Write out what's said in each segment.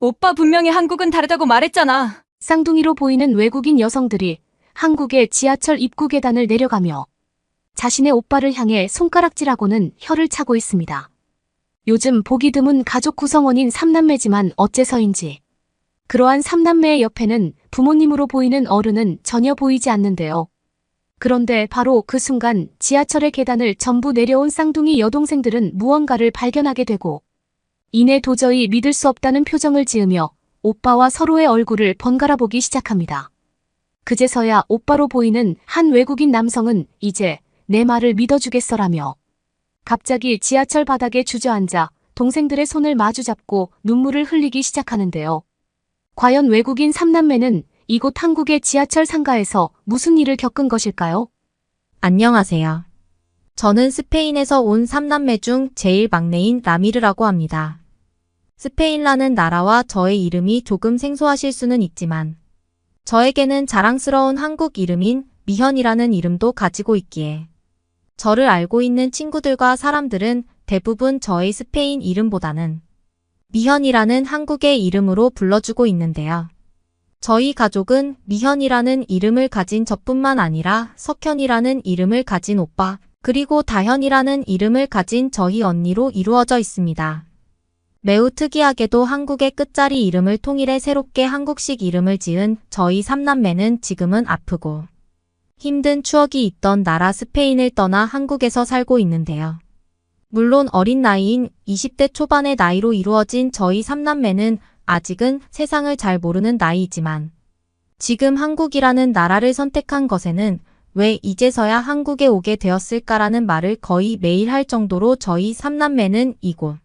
오빠 분명히 한국은 다르다고 말했잖아. 쌍둥이로 보이는 외국인 여성들이 한국의 지하철 입구 계단을 내려가며 자신의 오빠를 향해 손가락질하고는 혀를 차고 있습니다. 요즘 보기 드문 가족 구성원인 삼남매지만 어째서인지 그러한 삼남매의 옆에는 부모님으로 보이는 어른은 전혀 보이지 않는데요. 그런데 바로 그 순간 지하철의 계단을 전부 내려온 쌍둥이 여동생들은 무언가를 발견하게 되고 이내 도저히 믿을 수 없다는 표정을 지으며 오빠와 서로의 얼굴을 번갈아 보기 시작합니다. 그제서야 오빠로 보이는 한 외국인 남성은 이제 내 말을 믿어주겠어라며 갑자기 지하철 바닥에 주저앉아 동생들의 손을 마주잡고 눈물을 흘리기 시작하는데요. 과연 외국인 삼남매는 이곳 한국의 지하철 상가에서 무슨 일을 겪은 것일까요? 안녕하세요. 저는 스페인에서 온 삼남매 중 제일 막내인 라미르라고 합니다. 스페인라는 나라와 저의 이름이 조금 생소하실 수는 있지만 저에게는 자랑스러운 한국 이름인 미현이라는 이름도 가지고 있기에 저를 알고 있는 친구들과 사람들은 대부분 저의 스페인 이름보다는 미현이라는 한국의 이름으로 불러주고 있는데요. 저희 가족은 미현이라는 이름을 가진 저뿐만 아니라 석현이라는 이름을 가진 오빠, 그리고 다현이라는 이름을 가진 저희 언니로 이루어져 있습니다. 매우 특이하게도 한국의 끝자리 이름을 통일해 새롭게 한국식 이름을 지은 저희 삼남매는 지금은 아프고 힘든 추억이 있던 나라 스페인을 떠나 한국에서 살고 있는데요. 물론 어린 나이인 20대 초반의 나이로 이루어진 저희 삼남매는 아직은 세상을 잘 모르는 나이이지만 지금 한국이라는 나라를 선택한 것에는 왜 이제서야 한국에 오게 되었을까라는 말을 거의 매일 할 정도로 저희 삼남매는 이곳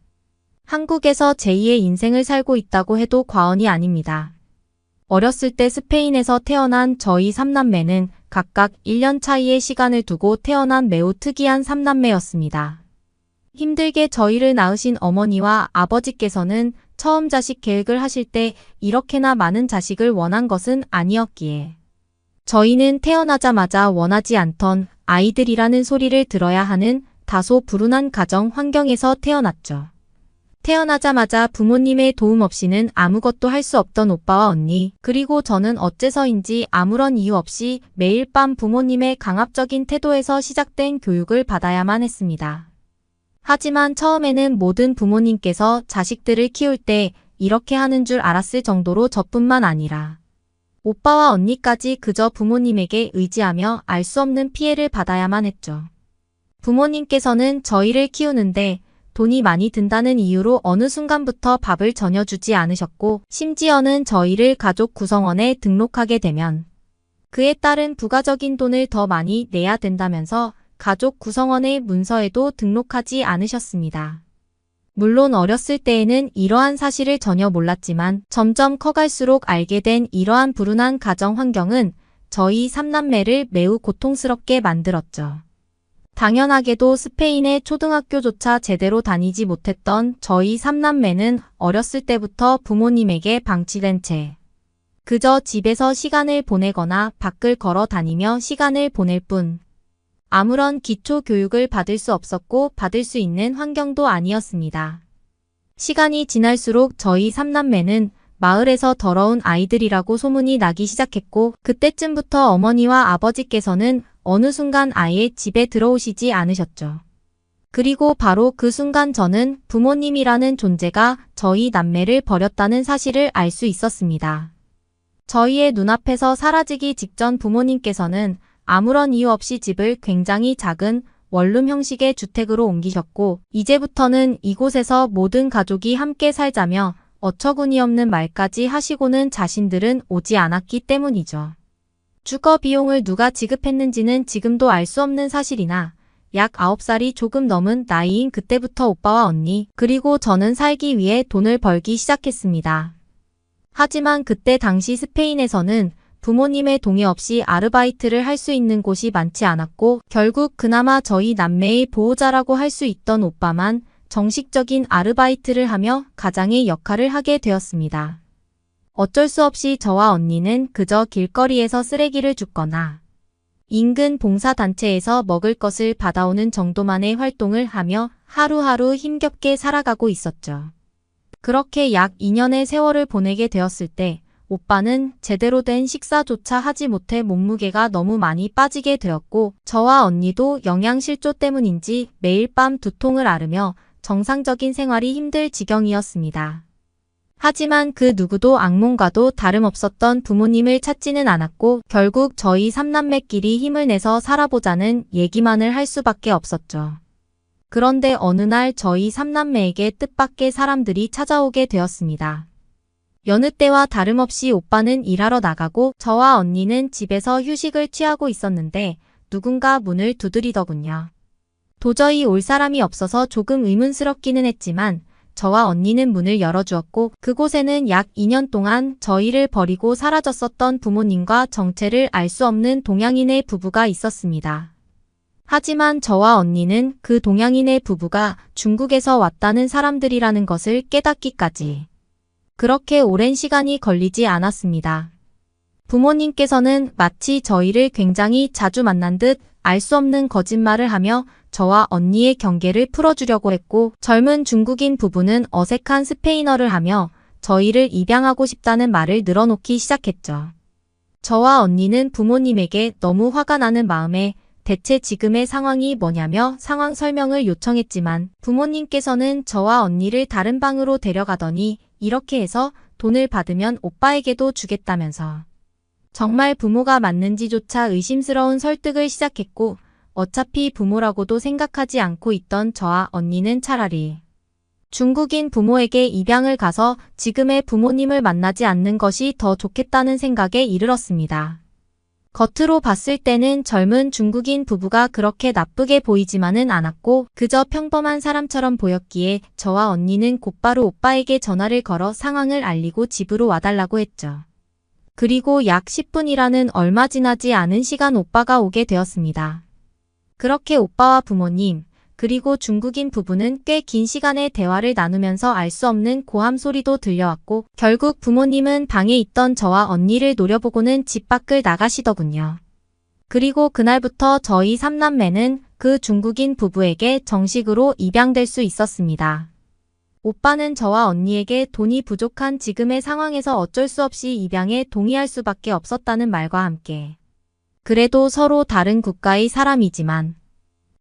한국에서 제2의 인생을 살고 있다고 해도 과언이 아닙니다. 어렸을 때 스페인에서 태어난 저희 삼남매는 각각 1년 차이의 시간을 두고 태어난 매우 특이한 삼남매였습니다. 힘들게 저희를 낳으신 어머니와 아버지께서는 처음 자식 계획을 하실 때 이렇게나 많은 자식을 원한 것은 아니었기에 저희는 태어나자마자 원하지 않던 아이들이라는 소리를 들어야 하는 다소 불운한 가정 환경에서 태어났죠. 태어나자마자 부모님의 도움 없이는 아무것도 할 수 없던 오빠와 언니, 그리고 저는 어째서인지 아무런 이유 없이 매일 밤 부모님의 강압적인 태도에서 시작된 교육을 받아야만 했습니다. 하지만 처음에는 모든 부모님께서 자식들을 키울 때 이렇게 하는 줄 알았을 정도로 저뿐만 아니라 오빠와 언니까지 그저 부모님에게 의지하며 알 수 없는 피해를 받아야만 했죠. 부모님께서는 저희를 키우는데 돈이 많이 든다는 이유로 어느 순간부터 밥을 전혀 주지 않으셨고 심지어는 저희를 가족 구성원에 등록하게 되면 그에 따른 부가적인 돈을 더 많이 내야 된다면서 가족 구성원의 문서에도 등록하지 않으셨습니다. 물론 어렸을 때에는 이러한 사실을 전혀 몰랐지만 점점 커갈수록 알게 된 이러한 불운한 가정 환경은 저희 삼남매를 매우 고통스럽게 만들었죠. 당연하게도 스페인의 초등학교조차 제대로 다니지 못했던 저희 삼남매는 어렸을 때부터 부모님에게 방치된 채 그저 집에서 시간을 보내거나 밖을 걸어 다니며 시간을 보낼 뿐 아무런 기초 교육을 받을 수 없었고 받을 수 있는 환경도 아니었습니다. 시간이 지날수록 저희 삼남매는 마을에서 더러운 아이들이라고 소문이 나기 시작했고 그때쯤부터 어머니와 아버지께서는 어느 순간 아예 집에 들어오시지 않으셨죠. 그리고 바로 그 순간 저는 부모님이라는 존재가 저희 남매를 버렸다는 사실을 알 수 있었습니다. 저희의 눈앞에서 사라지기 직전 부모님께서는 아무런 이유 없이 집을 굉장히 작은 원룸 형식의 주택으로 옮기셨고 이제부터는 이곳에서 모든 가족이 함께 살자며 어처구니없는 말까지 하시고는 자신들은 오지 않았기 때문이죠. 주거 비용을 누가 지급했는지는 지금도 알 수 없는 사실이나 약 9살이 조금 넘은 나이인 그때부터 오빠와 언니 그리고 저는 살기 위해 돈을 벌기 시작했습니다. 하지만 그때 당시 스페인에서는 부모님의 동의 없이 아르바이트를 할 수 있는 곳이 많지 않았고 결국 그나마 저희 남매의 보호자라고 할 수 있던 오빠만 정식적인 아르바이트를 하며 가장의 역할을 하게 되었습니다. 어쩔 수 없이 저와 언니는 그저 길거리에서 쓰레기를 줍거나 인근 봉사단체에서 먹을 것을 받아오는 정도만의 활동을 하며 하루하루 힘겹게 살아가고 있었죠. 그렇게 약 2년의 세월을 보내게 되었을 때 오빠는 제대로 된 식사조차 하지 못해 몸무게가 너무 많이 빠지게 되었고 저와 언니도 영양실조 때문인지 매일 밤 두통을 앓으며 정상적인 생활이 힘들 지경이었습니다. 하지만 그 누구도 악몽과도 다름없었던 부모님을 찾지는 않았고 결국 저희 삼남매끼리 힘을 내서 살아보자는 얘기만을 할 수밖에 없었죠. 그런데 어느 날 저희 삼남매에게 뜻밖의 사람들이 찾아오게 되었습니다. 여느 때와 다름없이 오빠는 일하러 나가고 저와 언니는 집에서 휴식을 취하고 있었는데 누군가 문을 두드리더군요. 도저히 올 사람이 없어서 조금 의문스럽기는 했지만 저와 언니는 문을 열어주었고 그곳에는 약 2년 동안 저희를 버리고 사라졌었던 부모님과 정체를 알 수 없는 동양인의 부부가 있었습니다. 하지만 저와 언니는 그 동양인의 부부가 중국에서 왔다는 사람들이라는 것을 깨닫기까지 그렇게 오랜 시간이 걸리지 않았습니다. 부모님께서는 마치 저희를 굉장히 자주 만난 듯 알 수 없는 거짓말을 하며 저와 언니의 경계를 풀어주려고 했고 젊은 중국인 부부는 어색한 스페인어를 하며 저희를 입양하고 싶다는 말을 늘어놓기 시작했죠. 저와 언니는 부모님에게 너무 화가 나는 마음에 대체 지금의 상황이 뭐냐며 상황 설명을 요청했지만 부모님께서는 저와 언니를 다른 방으로 데려가더니 이렇게 해서 돈을 받으면 오빠에게도 주겠다면서 정말 부모가 맞는지조차 의심스러운 설득을 시작했고 어차피 부모라고도 생각하지 않고 있던 저와 언니는 차라리 중국인 부모에게 입양을 가서 지금의 부모님을 만나지 않는 것이 더 좋겠다는 생각에 이르렀습니다. 겉으로 봤을 때는 젊은 중국인 부부가 그렇게 나쁘게 보이지만은 않았고 그저 평범한 사람처럼 보였기에 저와 언니는 곧바로 오빠에게 전화를 걸어 상황을 알리고 집으로 와달라고 했죠. 그리고 약 10분이라는 얼마 지나지 않은 시간 오빠가 오게 되었습니다. 그렇게 오빠와 부모님, 그리고 중국인 부부는 꽤 긴 시간의 대화를 나누면서 알 수 없는 고함 소리도 들려왔고 결국 부모님은 방에 있던 저와 언니를 노려보고는 집 밖을 나가시더군요. 그리고 그날부터 저희 삼남매는 그 중국인 부부에게 정식으로 입양될 수 있었습니다. 오빠는 저와 언니에게 돈이 부족한 지금의 상황에서 어쩔 수 없이 입양에 동의할 수밖에 없었다는 말과 함께 그래도 서로 다른 국가의 사람이지만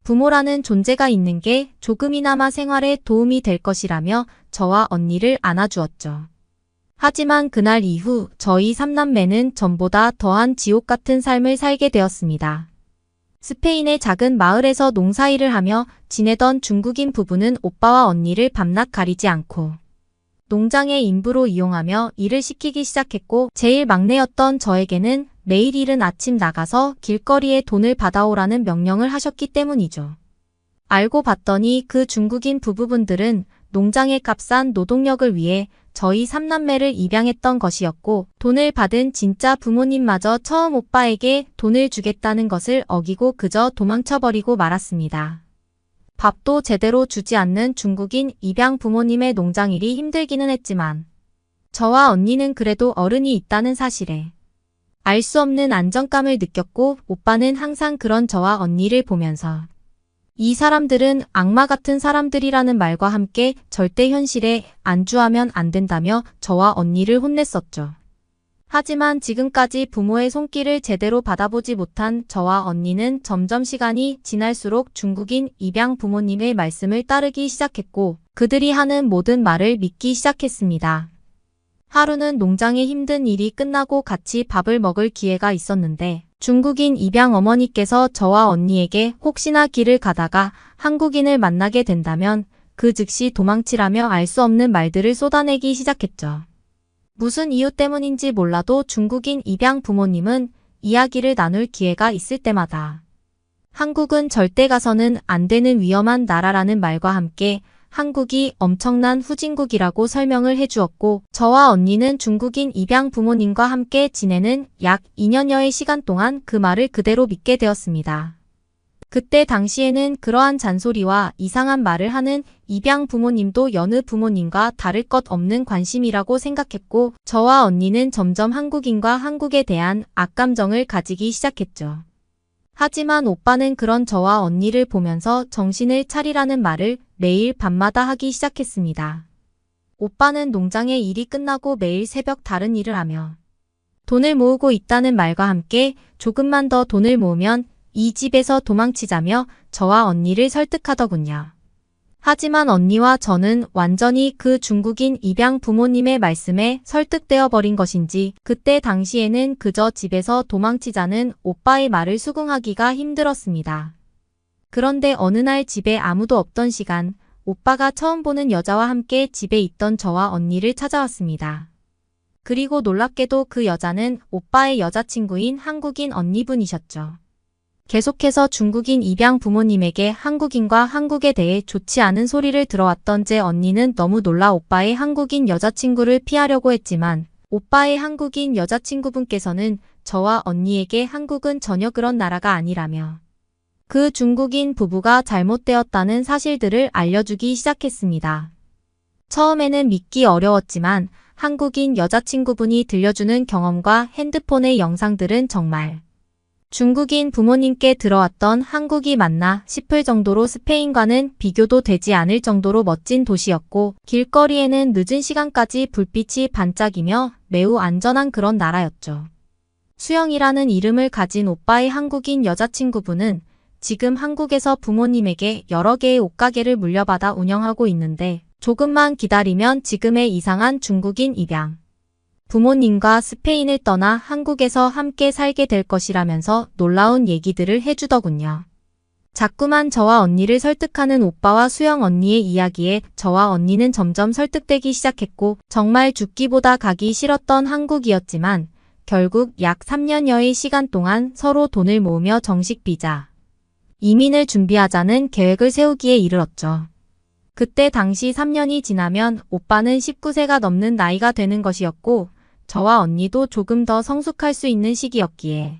부모라는 존재가 있는 게 조금이나마 생활에 도움이 될 것이라며 저와 언니를 안아주었죠. 하지만 그날 이후 저희 삼남매는 전보다 더한 지옥 같은 삶을 살게 되었습니다. 스페인의 작은 마을에서 농사일을 하며 지내던 중국인 부부는 오빠와 언니를 밤낮 가리지 않고 농장의 인부로 이용하며 일을 시키기 시작했고 제일 막내였던 저에게는 매일 이른 아침 나가서 길거리에 돈을 받아오라는 명령을 하셨기 때문이죠. 알고 봤더니 그 중국인 부부분들은 농장의 값싼 노동력을 위해 저희 삼남매를 입양했던 것이었고 돈을 받은 진짜 부모님마저 처음 오빠에게 돈을 주겠다는 것을 어기고 그저 도망쳐버리고 말았습니다. 밥도 제대로 주지 않는 중국인 입양 부모님의 농장일이 힘들기는 했지만 저와 언니는 그래도 어른이 있다는 사실에 알 수 없는 안정감을 느꼈고 오빠는 항상 그런 저와 언니를 보면서 이 사람들은 악마 같은 사람들이라는 말과 함께 절대 현실에 안주하면 안 된다며 저와 언니를 혼냈었죠. 하지만 지금까지 부모의 손길을 제대로 받아보지 못한 저와 언니는 점점 시간이 지날수록 중국인 입양 부모님의 말씀을 따르기 시작했고 그들이 하는 모든 말을 믿기 시작했습니다. 하루는 농장의 힘든 일이 끝나고 같이 밥을 먹을 기회가 있었는데 중국인 입양 어머니께서 저와 언니에게 혹시나 길을 가다가 한국인을 만나게 된다면 그 즉시 도망치라며 알 수 없는 말들을 쏟아내기 시작했죠. 무슨 이유 때문인지 몰라도 중국인 입양 부모님은 이야기를 나눌 기회가 있을 때마다 한국은 절대 가서는 안 되는 위험한 나라라는 말과 함께 한국이 엄청난 후진국이라고 설명을 해주었고 저와 언니는 중국인 입양 부모님과 함께 지내는 약 2년여의 시간 동안 그 말을 그대로 믿게 되었습니다. 그때 당시에는 그러한 잔소리와 이상한 말을 하는 입양 부모님도 여느 부모님과 다를 것 없는 관심이라고 생각했고 저와 언니는 점점 한국인과 한국에 대한 악감정을 가지기 시작했죠. 하지만 오빠는 그런 저와 언니를 보면서 정신을 차리라는 말을 매일 밤마다 하기 시작했습니다. 오빠는 농장의 일이 끝나고 매일 새벽 다른 일을 하며 돈을 모으고 있다는 말과 함께 조금만 더 돈을 모으면 이 집에서 도망치자며 저와 언니를 설득하더군요. 하지만 언니와 저는 완전히 그 중국인 입양 부모님의 말씀에 설득되어 버린 것인지 그때 당시에는 그저 집에서 도망치자는 오빠의 말을 수긍하기가 힘들었습니다. 그런데 어느 날 집에 아무도 없던 시간, 오빠가 처음 보는 여자와 함께 집에 있던 저와 언니를 찾아왔습니다. 그리고 놀랍게도 그 여자는 오빠의 여자친구인 한국인 언니분이셨죠. 계속해서 중국인 입양 부모님에게 한국인과 한국에 대해 좋지 않은 소리를 들어왔던 제 언니는 너무 놀라 오빠의 한국인 여자친구를 피하려고 했지만 오빠의 한국인 여자친구분께서는 저와 언니에게 한국은 전혀 그런 나라가 아니라며 그 중국인 부부가 잘못되었다는 사실들을 알려주기 시작했습니다. 처음에는 믿기 어려웠지만 한국인 여자친구분이 들려주는 경험과 핸드폰의 영상들은 정말 중국인 부모님께 들어왔던 한국이 맞나 싶을 정도로 스페인과는 비교도 되지 않을 정도로 멋진 도시였고 길거리에는 늦은 시간까지 불빛이 반짝이며 매우 안전한 그런 나라였죠. 수영이라는 이름을 가진 오빠의 한국인 여자친구분은 지금 한국에서 부모님에게 여러 개의 옷가게를 물려받아 운영하고 있는데 조금만 기다리면 지금의 이상한 중국인 입양 부모님과 스페인을 떠나 한국에서 함께 살게 될 것이라면서 놀라운 얘기들을 해주더군요. 자꾸만 저와 언니를 설득하는 오빠와 수영 언니의 이야기에 저와 언니는 점점 설득되기 시작했고 정말 죽기보다 가기 싫었던 한국이었지만 결국 약 3년여의 시간 동안 서로 돈을 모으며 정식 비자, 이민을 준비하자는 계획을 세우기에 이르렀죠. 그때 당시 3년이 지나면 오빠는 19세가 넘는 나이가 되는 것이었고 저와 언니도 조금 더 성숙할 수 있는 시기였기에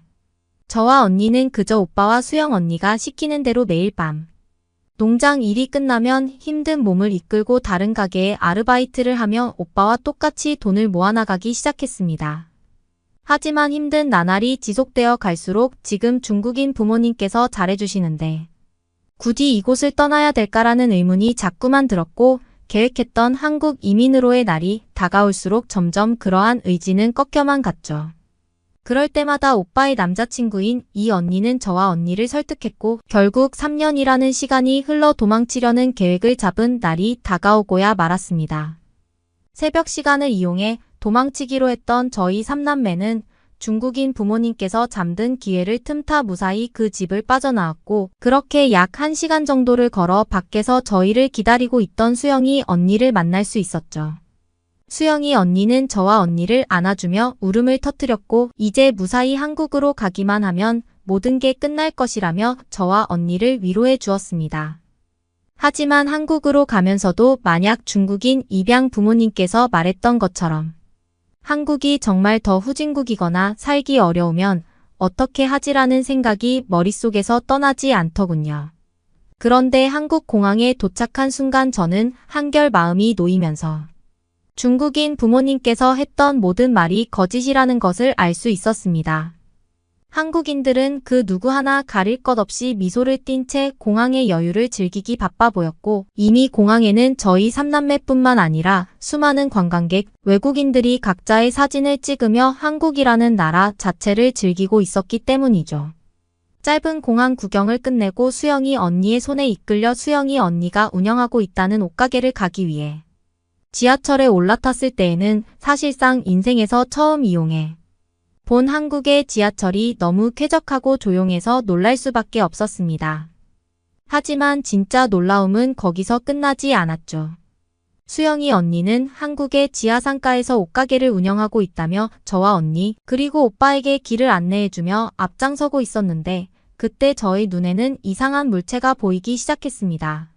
저와 언니는 그저 오빠와 수영 언니가 시키는 대로 매일 밤 농장 일이 끝나면 힘든 몸을 이끌고 다른 가게에 아르바이트를 하며 오빠와 똑같이 돈을 모아나가기 시작했습니다. 하지만 힘든 나날이 지속되어 갈수록 지금 중국인 부모님께서 잘해주시는데 굳이 이곳을 떠나야 될까라는 의문이 자꾸만 들었고 계획했던 한국 이민으로의 날이 다가올수록 점점 그러한 의지는 꺾여만 갔죠. 그럴 때마다 오빠의 남자친구인 이 언니는 저와 언니를 설득했고 결국 3년이라는 시간이 흘러 도망치려는 계획을 잡은 날이 다가오고야 말았습니다. 새벽 시간을 이용해 도망치기로 했던 저희 3남매는 중국인 부모님께서 잠든 기회를 틈타 무사히 그 집을 빠져나왔고 그렇게 약 1시간 정도를 걸어 밖에서 저희를 기다리고 있던 수영이 언니를 만날 수 있었죠. 수영이 언니는 저와 언니를 안아주며 울음을 터뜨렸고 이제 무사히 한국으로 가기만 하면 모든 게 끝날 것이라며 저와 언니를 위로해 주었습니다. 하지만 한국으로 가면서도 만약 중국인 입양 부모님께서 말했던 것처럼 한국이 정말 더 후진국이거나 살기 어려우면 어떻게 하지라는 생각이 머릿속에서 떠나지 않더군요. 그런데 한국 공항에 도착한 순간 저는 한결 마음이 놓이면서 중국인 부모님께서 했던 모든 말이 거짓이라는 것을 알 수 있었습니다. 한국인들은 그 누구 하나 가릴 것 없이 미소를 띤 채 공항의 여유를 즐기기 바빠 보였고 이미 공항에는 저희 3남매뿐만 아니라 수많은 관광객, 외국인들이 각자의 사진을 찍으며 한국이라는 나라 자체를 즐기고 있었기 때문이죠. 짧은 공항 구경을 끝내고 수영이 언니의 손에 이끌려 수영이 언니가 운영하고 있다는 옷가게를 가기 위해 지하철에 올라탔을 때에는 사실상 인생에서 처음 이용해 본 한국의 지하철이 너무 쾌적하고 조용해서 놀랄 수밖에 없었습니다. 하지만 진짜 놀라움은 거기서 끝나지 않았죠. 수영이 언니는 한국의 지하상가에서 옷가게를 운영하고 있다며 저와 언니 그리고 오빠에게 길을 안내해주며 앞장서고 있었는데 그때 저의 눈에는 이상한 물체가 보이기 시작했습니다.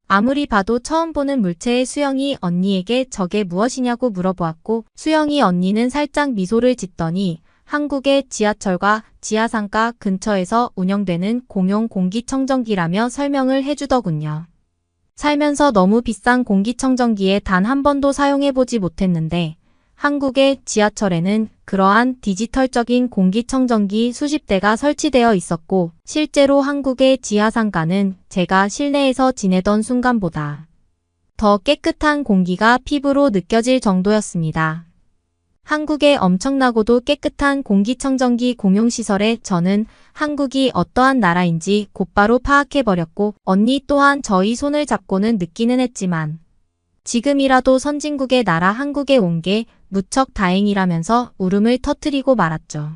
아무리 봐도 처음 보는 물체의 수영이 언니에게 저게 무엇이냐고 물어보았고 수영이 언니는 살짝 미소를 짓더니 한국의 지하철과 지하상가 근처에서 운영되는 공용 공기청정기라며 설명을 해주더군요. 살면서 너무 비싼 공기청정기에 단 한 번도 사용해보지 못했는데 한국의 지하철에는 그러한 디지털적인 공기청정기 수십 대가 설치되어 있었고 실제로 한국의 지하상가는 제가 실내에서 지내던 순간보다 더 깨끗한 공기가 피부로 느껴질 정도였습니다. 한국의 엄청나고도 깨끗한 공기청정기 공용시설에 저는 한국이 어떠한 나라인지 곧바로 파악해버렸고 언니 또한 저희 손을 잡고는 느끼는 했지만 지금이라도 선진국의 나라 한국에 온 게 무척 다행이라면서 울음을 터뜨리고 말았죠.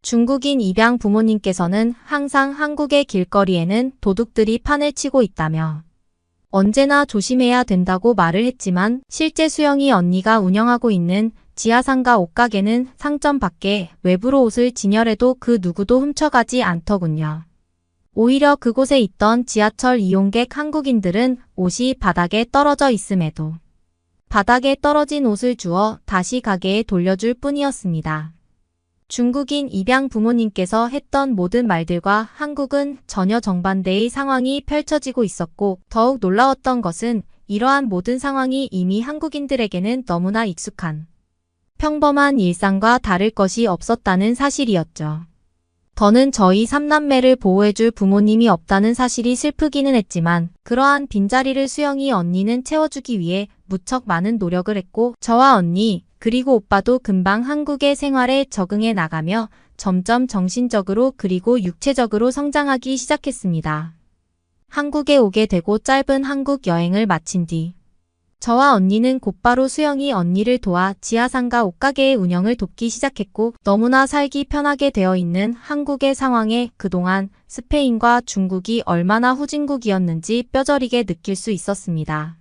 중국인 입양 부모님께서는 항상 한국의 길거리에는 도둑들이 판을 치고 있다며 언제나 조심해야 된다고 말을 했지만 실제 수영이 언니가 운영하고 있는 지하상가 옷가게는 상점 밖에 외부로 옷을 진열해도 그 누구도 훔쳐가지 않더군요. 오히려 그곳에 있던 지하철 이용객 한국인들은 옷이 바닥에 떨어져 있음에도 바닥에 떨어진 옷을 주워 다시 가게에 돌려줄 뿐이었습니다. 중국인 입양 부모님께서 했던 모든 말들과 한국은 전혀 정반대의 상황이 펼쳐지고 있었고 더욱 놀라웠던 것은 이러한 모든 상황이 이미 한국인들에게는 너무나 익숙한 평범한 일상과 다를 것이 없었다는 사실이었죠. 더는 저희 3남매를 보호해줄 부모님이 없다는 사실이 슬프기는 했지만 그러한 빈자리를 수영이 언니는 채워주기 위해 무척 많은 노력을 했고 저와 언니 그리고 오빠도 금방 한국의 생활에 적응해 나가며 점점 정신적으로 그리고 육체적으로 성장하기 시작했습니다. 한국에 오게 되고 짧은 한국 여행을 마친 뒤 저와 언니는 곧바로 수영이 언니를 도와 지하상가 옷가게의 운영을 돕기 시작했고 너무나 살기 편하게 되어 있는 한국의 상황에 그동안 스페인과 중국이 얼마나 후진국이었는지 뼈저리게 느낄 수 있었습니다.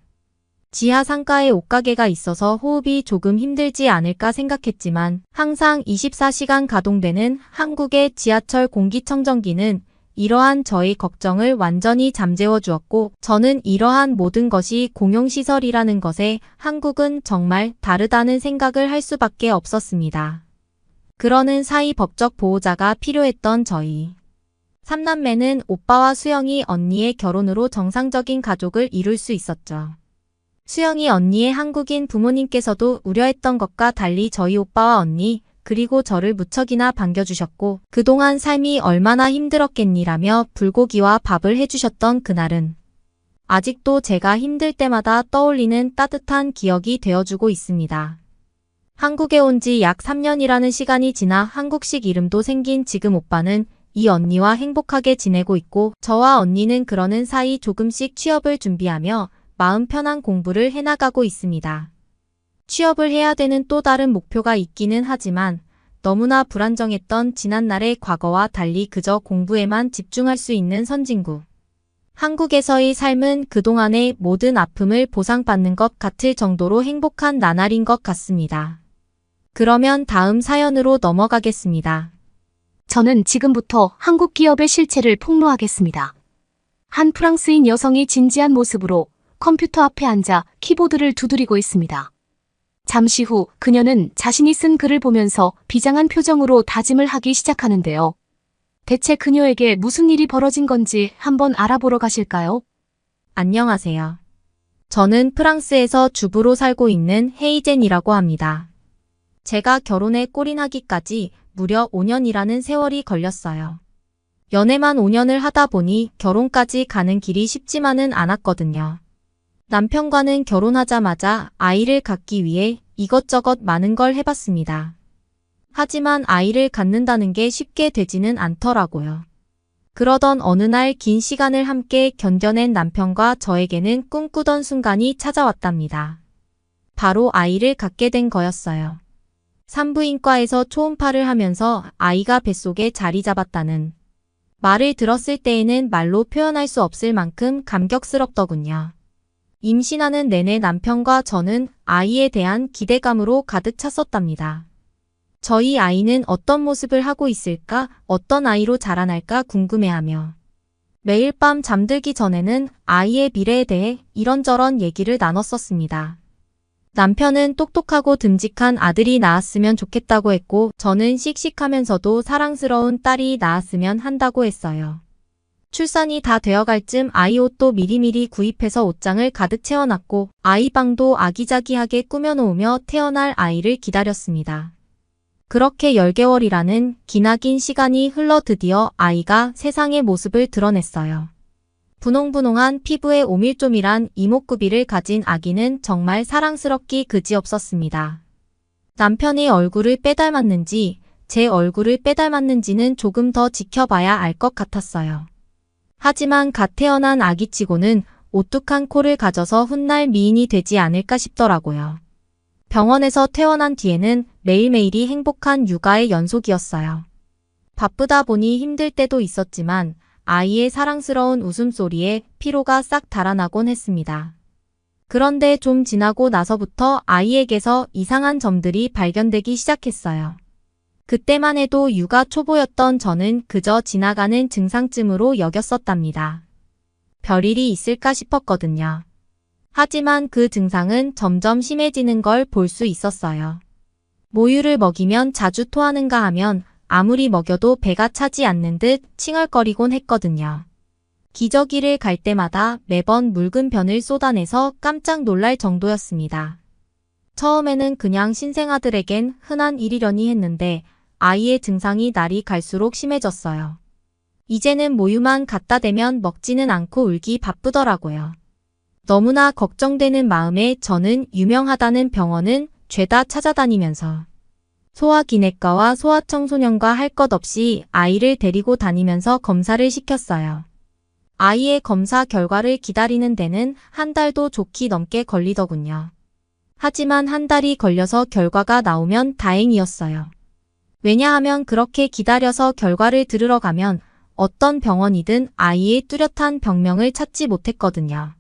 지하상가에 옷가게가 있어서 호흡이 조금 힘들지 않을까 생각했지만 항상 24시간 가동되는 한국의 지하철 공기청정기는 이러한 저의 걱정을 완전히 잠재워 주었고 저는 이러한 모든 것이 공용시설이라는 것에 한국은 정말 다르다는 생각을 할 수밖에 없었습니다. 그러는 사이 법적 보호자가 필요했던 저희 3남매는 오빠와 수영이 언니의 결혼으로 정상적인 가족을 이룰 수 있었죠. 수영이 언니의 한국인 부모님께서도 우려했던 것과 달리 저희 오빠와 언니 그리고 저를 무척이나 반겨주셨고 그동안 삶이 얼마나 힘들었겠니라며 불고기와 밥을 해주셨던 그날은 아직도 제가 힘들 때마다 떠올리는 따뜻한 기억이 되어주고 있습니다. 한국에 온 지 약 3년이라는 시간이 지나 한국식 이름도 생긴 지금 오빠는 이 언니와 행복하게 지내고 있고 저와 언니는 그러는 사이 조금씩 취업을 준비하며 마음 편한 공부를 해나가고 있습니다. 취업을 해야 되는 또 다른 목표가 있기는 하지만 너무나 불안정했던 지난날의 과거와 달리 그저 공부에만 집중할 수 있는 선진국. 한국에서의 삶은 그동안의 모든 아픔을 보상받는 것 같을 정도로 행복한 나날인 것 같습니다. 그러면 다음 사연으로 넘어가겠습니다. 저는 지금부터 한국 기업의 실체를 폭로하겠습니다. 한 프랑스인 여성이 진지한 모습으로 컴퓨터 앞에 앉아 키보드를 두드리고 있습니다. 잠시 후 그녀는 자신이 쓴 글을 보면서 비장한 표정으로 다짐을 하기 시작하는데요. 대체 그녀에게 무슨 일이 벌어진 건지 한번 알아보러 가실까요? 안녕하세요. 저는 프랑스에서 주부로 살고 있는 헤이젠이라고 합니다. 제가 결혼에 골인하기까지 무려 5년이라는 세월이 걸렸어요. 연애만 5년을 하다 보니 결혼까지 가는 길이 쉽지만은 않았거든요. 남편과는 결혼하자마자 아이를 갖기 위해 이것저것 많은 걸 해봤습니다. 하지만 아이를 갖는다는 게 쉽게 되지는 않더라고요. 그러던 어느 날 긴 시간을 함께 견뎌낸 남편과 저에게는 꿈꾸던 순간이 찾아왔답니다. 바로 아이를 갖게 된 거였어요. 산부인과에서 초음파를 하면서 아이가 뱃속에 자리 잡았다는 말을 들었을 때에는 말로 표현할 수 없을 만큼 감격스럽더군요. 임신하는 내내 남편과 저는 아이에 대한 기대감으로 가득 찼었답니다. 저희 아이는 어떤 모습을 하고 있을까, 어떤 아이로 자라날까 궁금해하며 매일 밤 잠들기 전에는 아이의 미래에 대해 이런저런 얘기를 나눴었습니다. 남편은 똑똑하고 듬직한 아들이 낳았으면 좋겠다고 했고 저는 씩씩하면서도 사랑스러운 딸이 낳았으면 한다고 했어요. 출산이 다 되어갈 쯤 아이 옷도 미리미리 구입해서 옷장을 가득 채워놨고 아이방도 아기자기하게 꾸며놓으며 태어날 아이를 기다렸습니다. 그렇게 10개월이라는 기나긴 시간이 흘러 드디어 아이가 세상의 모습을 드러냈어요. 분홍분홍한 피부에 오밀조밀한 이목구비를 가진 아기는 정말 사랑스럽기 그지없었습니다. 남편의 얼굴을 빼닮았는지 제 얼굴을 빼닮았는지는 조금 더 지켜봐야 알 것 같았어요. 하지만 갓 태어난 아기치고는 오뚝한 코를 가져서 훗날 미인이 되지 않을까 싶더라고요. 병원에서 퇴원한 뒤에는 매일매일이 행복한 육아의 연속이었어요. 바쁘다 보니 힘들 때도 있었지만 아이의 사랑스러운 웃음소리에 피로가 싹 달아나곤 했습니다. 그런데 좀 지나고 나서부터 아이에게서 이상한 점들이 발견되기 시작했어요. 그때만 해도 육아 초보였던 저는 그저 지나가는 증상쯤으로 여겼었답니다. 별일이 있을까 싶었거든요. 하지만 그 증상은 점점 심해지는 걸 볼 수 있었어요. 모유를 먹이면 자주 토하는가 하면 아무리 먹여도 배가 차지 않는 듯 칭얼거리곤 했거든요. 기저귀를 갈 때마다 매번 묽은 변을 쏟아내서 깜짝 놀랄 정도였습니다. 처음에는 그냥 신생아들에겐 흔한 일이려니 했는데 아이의 증상이 날이 갈수록 심해졌어요. 이제는 모유만 갖다 대면 먹지는 않고 울기 바쁘더라고요. 너무나 걱정되는 마음에 저는 유명하다는 병원은 죄다 찾아다니면서 소아기내과와 소아청소년과 할 것 없이 아이를 데리고 다니면서 검사를 시켰어요. 아이의 검사 결과를 기다리는 데는 한 달도 좋게 넘게 걸리더군요. 하지만 한 달이 걸려서 결과가 나오면 다행이었어요. 왜냐하면 그렇게 기다려서 결과를 들으러 가면 어떤 병원이든 아이의 뚜렷한 병명을 찾지 못했거든요.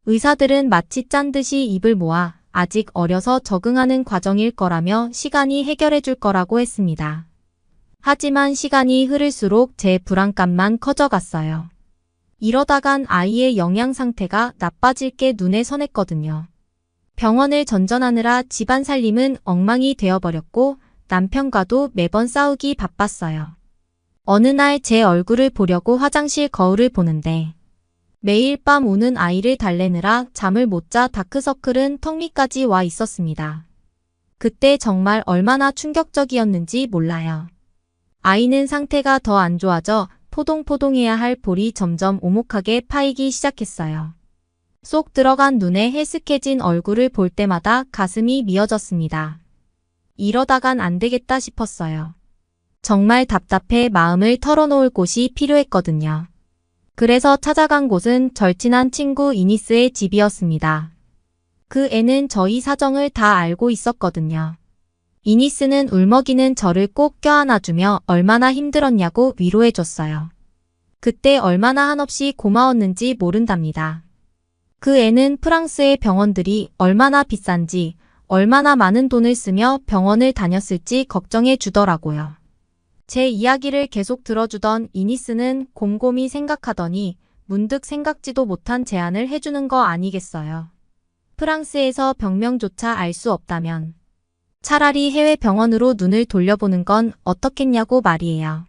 의사들은 마치 짠 듯이 입을 모아 아직 어려서 적응하는 과정일 거라며 시간이 해결해 줄 거라고 했습니다. 하지만 시간이 흐를수록 제 불안감만 커져갔어요. 이러다간 아이의 영양 상태가 나빠질 게 눈에 선했거든요. 병원을 전전하느라 집안 살림은 엉망이 되어버렸고 남편과도 매번 싸우기 바빴어요. 어느 날 제 얼굴을 보려고 화장실 거울을 보는데 매일 밤 우는 아이를 달래느라 잠을 못 자 다크서클은 턱 밑까지 와 있었습니다. 그때 정말 얼마나 충격적이었는지 몰라요. 아이는 상태가 더 안 좋아져 포동포동해야 할 볼이 점점 오목하게 파이기 시작했어요. 쏙 들어간 눈에 헬스케진 얼굴을 볼 때마다 가슴이 미어졌습니다. 이러다간 안 되겠다 싶었어요. 정말 답답해 마음을 털어놓을 곳이 필요했거든요. 그래서 찾아간 곳은 절친한 친구 이니스의 집이었습니다. 그 애는 저희 사정을 다 알고 있었거든요. 이니스는 울먹이는 저를 꼭 껴안아주며 얼마나 힘들었냐고 위로해줬어요. 그때 얼마나 한없이 고마웠는지 모른답니다. 그 애는 프랑스의 병원들이 얼마나 비싼지, 얼마나 많은 돈을 쓰며 병원을 다녔을지 걱정해 주더라고요. 제 이야기를 계속 들어주던 이니스는 곰곰이 생각하더니 문득 생각지도 못한 제안을 해주는 거 아니겠어요. 프랑스에서 병명조차 알 수 없다면 차라리 해외 병원으로 눈을 돌려보는 건 어떻겠냐고 말이에요.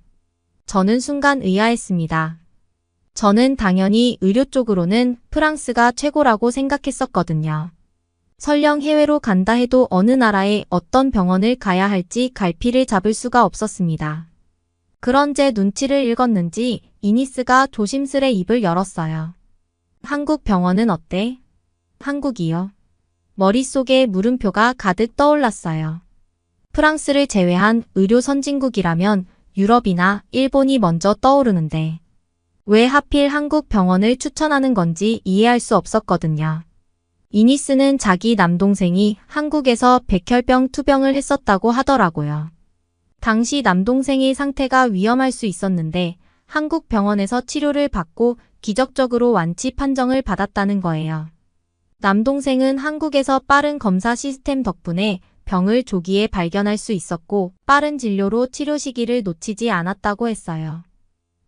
저는 순간 의아했습니다. 저는 당연히 의료 쪽으로는 프랑스가 최고라고 생각했었거든요. 설령 해외로 간다 해도 어느 나라에 어떤 병원을 가야 할지 갈피를 잡을 수가 없었습니다. 그런 제 눈치를 읽었는지 이니스가 조심스레 입을 열었어요. 한국 병원은 어때? 한국이요? 머릿속에 물음표가 가득 떠올랐어요. 프랑스를 제외한 의료 선진국이라면 유럽이나 일본이 먼저 떠오르는데 왜 하필 한국 병원을 추천하는 건지 이해할 수 없었거든요. 이니스는 자기 남동생이 한국에서 백혈병 투병을 했었다고 하더라고요. 당시 남동생의 상태가 위험할 수 있었는데 한국 병원에서 치료를 받고 기적적으로 완치 판정을 받았다는 거예요. 남동생은 한국에서 빠른 검사 시스템 덕분에 병을 조기에 발견할 수 있었고 빠른 진료로 치료 시기를 놓치지 않았다고 했어요.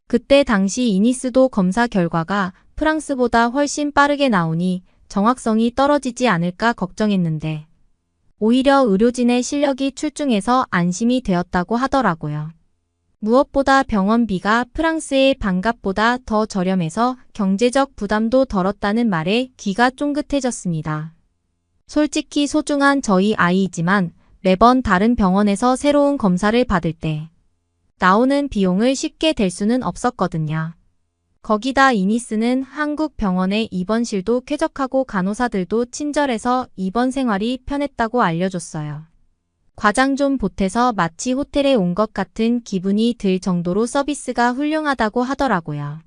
그때 당시 이니스도 검사 결과가 프랑스보다 훨씬 빠르게 나오니 정확성이 떨어지지 않을까 걱정했는데 오히려 의료진의 실력이 출중해서 안심이 되었다고 하더라고요. 무엇보다 병원비가 프랑스의 반값보다 더 저렴해서 경제적 부담도 덜었다는 말에 귀가 쫑긋해졌습니다. 솔직히 소중한 저희 아이이지만 매번 다른 병원에서 새로운 검사를 받을 때 나오는 비용을 쉽게 댈 수는 없었거든요. 거기다 이니스는 한국 병원의 입원실도 쾌적하고 간호사들도 친절해서 입원 생활이 편했다고 알려줬어요. 과장 좀 보태서 마치 호텔에 온 것 같은 기분이 들 정도로 서비스가 훌륭하다고 하더라고요.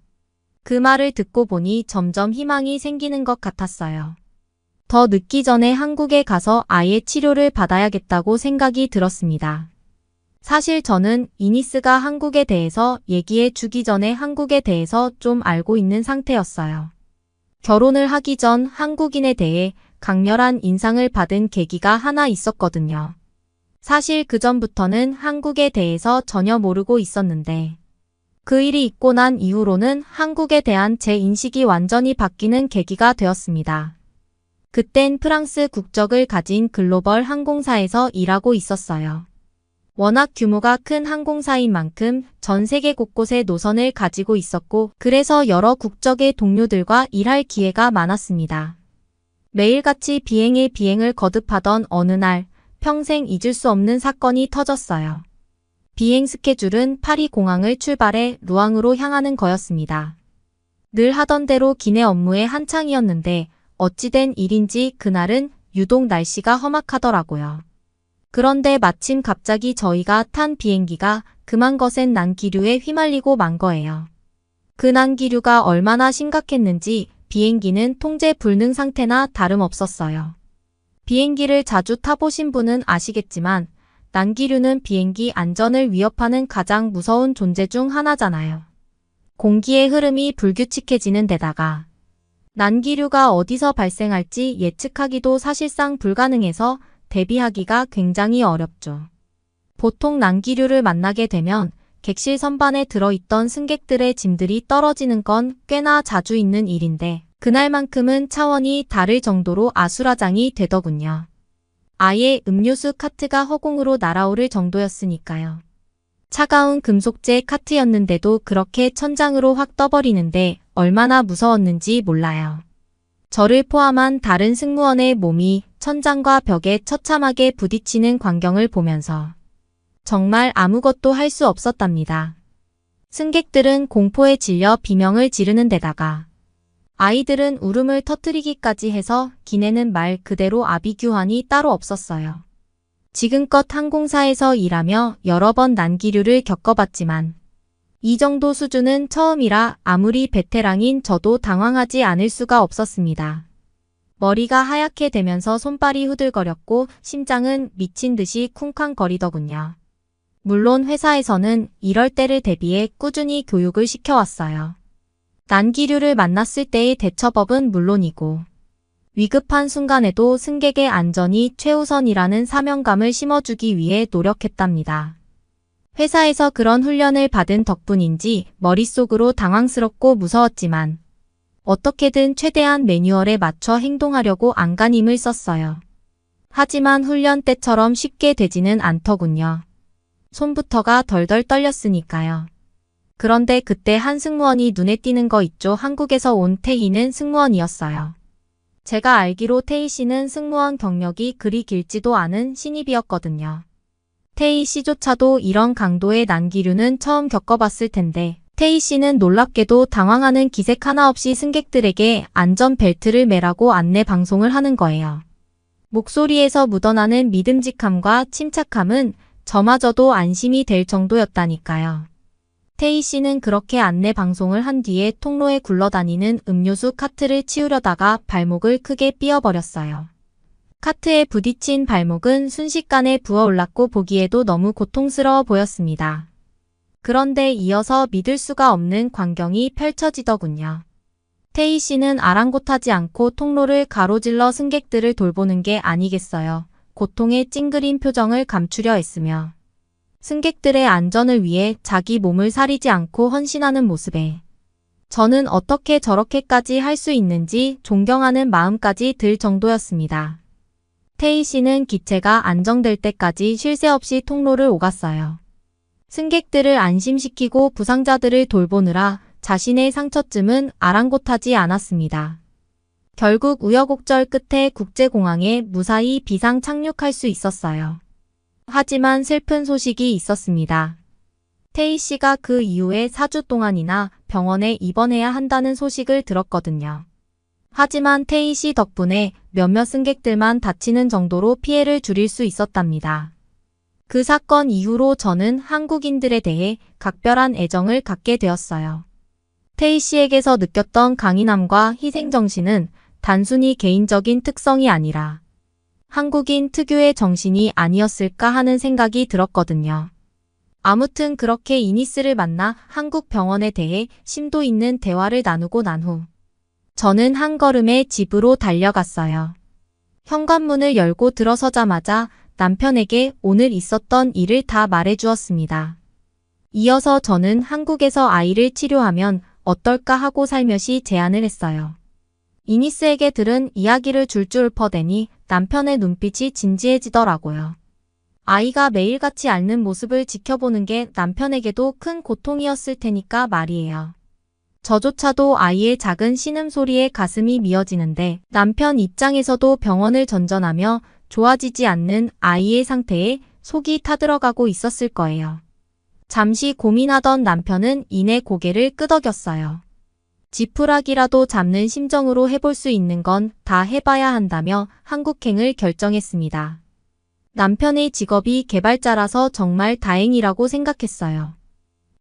그 말을 듣고 보니 점점 희망이 생기는 것 같았어요. 더 늦기 전에 한국에 가서 아예 치료를 받아야겠다고 생각이 들었습니다. 사실 저는 이니스가 한국에 대해서 얘기해 주기 전에 한국에 대해서 좀 알고 있는 상태였어요. 결혼을 하기 전 한국인에 대해 강렬한 인상을 받은 계기가 하나 있었거든요. 사실 그전부터는 한국에 대해서 전혀 모르고 있었는데 그 일이 있고 난 이후로는 한국에 대한 제 인식이 완전히 바뀌는 계기가 되었습니다. 그땐 프랑스 국적을 가진 글로벌 항공사에서 일하고 있었어요. 워낙 규모가 큰 항공사인 만큼 전 세계 곳곳에 노선을 가지고 있었고 그래서 여러 국적의 동료들과 일할 기회가 많았습니다. 매일같이 비행을 거듭하던 어느 날 평생 잊을 수 없는 사건이 터졌어요. 비행 스케줄은 파리 공항을 출발해 루앙으로 향하는 거였습니다. 늘 하던 대로 기내 업무의 한창이었는데 어찌된 일인지 그날은 유독 날씨가 험악하더라고요. 그런데 마침 갑자기 저희가 탄 비행기가 금한 거센 난기류에 휘말리고 만 거예요. 그 난기류가 얼마나 심각했는지 비행기는 통제 불능 상태나 다름없었어요. 비행기를 자주 타보신 분은 아시겠지만 난기류는 비행기 안전을 위협하는 가장 무서운 존재 중 하나잖아요. 공기의 흐름이 불규칙해지는 데다가 난기류가 어디서 발생할지 예측하기도 사실상 불가능해서 대비하기가 굉장히 어렵죠. 보통 난기류를 만나게 되면 객실 선반에 들어있던 승객들의 짐들이 떨어지는 건 꽤나 자주 있는 일인데 그날만큼은 차원이 다를 정도로 아수라장이 되더군요. 아예 음료수 카트가 허공으로 날아오를 정도였으니까요. 차가운 금속재 카트였는데도 그렇게 천장으로 확 떠버리는데 얼마나 무서웠는지 몰라요. 저를 포함한 다른 승무원의 몸이 천장과 벽에 처참하게 부딪히는 광경을 보면서 정말 아무것도 할 수 없었답니다. 승객들은 공포에 질려 비명을 지르는 데다가 아이들은 울음을 터뜨리기까지 해서 기내는 말 그대로 아비규환이 따로 없었어요. 지금껏 항공사에서 일하며 여러 번 난기류를 겪어봤지만 이 정도 수준은 처음이라 아무리 베테랑인 저도 당황하지 않을 수가 없었습니다. 머리가 하얗게 되면서 손발이 후들거렸고 심장은 미친 듯이 쿵쾅거리더군요. 물론 회사에서는 이럴 때를 대비해 꾸준히 교육을 시켜왔어요. 난기류를 만났을 때의 대처법은 물론이고 위급한 순간에도 승객의 안전이 최우선이라는 사명감을 심어주기 위해 노력했답니다. 회사에서 그런 훈련을 받은 덕분인지 머릿속으로 당황스럽고 무서웠지만 어떻게든 최대한 매뉴얼에 맞춰 행동하려고 안간힘을 썼어요. 하지만 훈련 때처럼 쉽게 되지는 않더군요. 손부터가 덜덜 떨렸으니까요. 그런데 그때 한 승무원이 눈에 띄는 거 있죠. 한국에서 온 태희는 승무원이었어요. 제가 알기로 태희 씨는 승무원 경력이 그리 길지도 않은 신입이었거든요. 태희 씨조차도 이런 강도의 난기류는 처음 겪어봤을 텐데 태희 씨는 놀랍게도 당황하는 기색 하나 없이 승객들에게 안전벨트를 매라고 안내 방송을 하는 거예요. 목소리에서 묻어나는 믿음직함과 침착함은 저마저도 안심이 될 정도였다니까요. 태희 씨는 그렇게 안내 방송을 한 뒤에 통로에 굴러다니는 음료수 카트를 치우려다가 발목을 크게 삐어버렸어요. 카트에 부딪힌 발목은 순식간에 부어올랐고 보기에도 너무 고통스러워 보였습니다. 그런데 이어서 믿을 수가 없는 광경이 펼쳐지더군요. 태희 씨는 아랑곳하지 않고 통로를 가로질러 승객들을 돌보는 게 아니겠어요. 고통에 찡그린 표정을 감추려 했으며 승객들의 안전을 위해 자기 몸을 사리지 않고 헌신하는 모습에 저는 어떻게 저렇게까지 할 수 있는지 존경하는 마음까지 들 정도였습니다. 태희 씨는 기체가 안정될 때까지 쉴 새 없이 통로를 오갔어요. 승객들을 안심시키고 부상자들을 돌보느라 자신의 상처쯤은 아랑곳하지 않았습니다. 결국 우여곡절 끝에 국제공항에 무사히 비상 착륙할 수 있었어요. 하지만 슬픈 소식이 있었습니다. 태희 씨가 그 이후에 4주 동안이나 병원에 입원해야 한다는 소식을 들었거든요. 하지만 태희 씨 덕분에 몇몇 승객들만 다치는 정도로 피해를 줄일 수 있었답니다. 그 사건 이후로 저는 한국인들에 대해 각별한 애정을 갖게 되었어요. 태희 씨에게서 느꼈던 강인함과 희생정신은 단순히 개인적인 특성이 아니라 한국인 특유의 정신이 아니었을까 하는 생각이 들었거든요. 아무튼 그렇게 이니스를 만나 한국 병원에 대해 심도 있는 대화를 나누고 난 후 저는 한 걸음에 집으로 달려갔어요. 현관문을 열고 들어서자마자 남편에게 오늘 있었던 일을 다 말해주었습니다. 이어서 저는 한국에서 아이를 치료하면 어떨까 하고 살며시 제안을 했어요. 이니스에게 들은 이야기를 줄줄 퍼대니 남편의 눈빛이 진지해지더라고요. 아이가 매일같이 앓는 모습을 지켜보는 게 남편에게도 큰 고통이었을 테니까 말이에요. 저조차도 아이의 작은 신음소리에 가슴이 미어지는데 남편 입장에서도 병원을 전전하며 좋아지지 않는 아이의 상태에 속이 타들어가고 있었을 거예요. 잠시 고민하던 남편은 이내 고개를 끄덕였어요. 지푸라기라도 잡는 심정으로 해볼 수 있는 건 다 해봐야 한다며 한국행을 결정했습니다. 남편의 직업이 개발자라서 정말 다행이라고 생각했어요.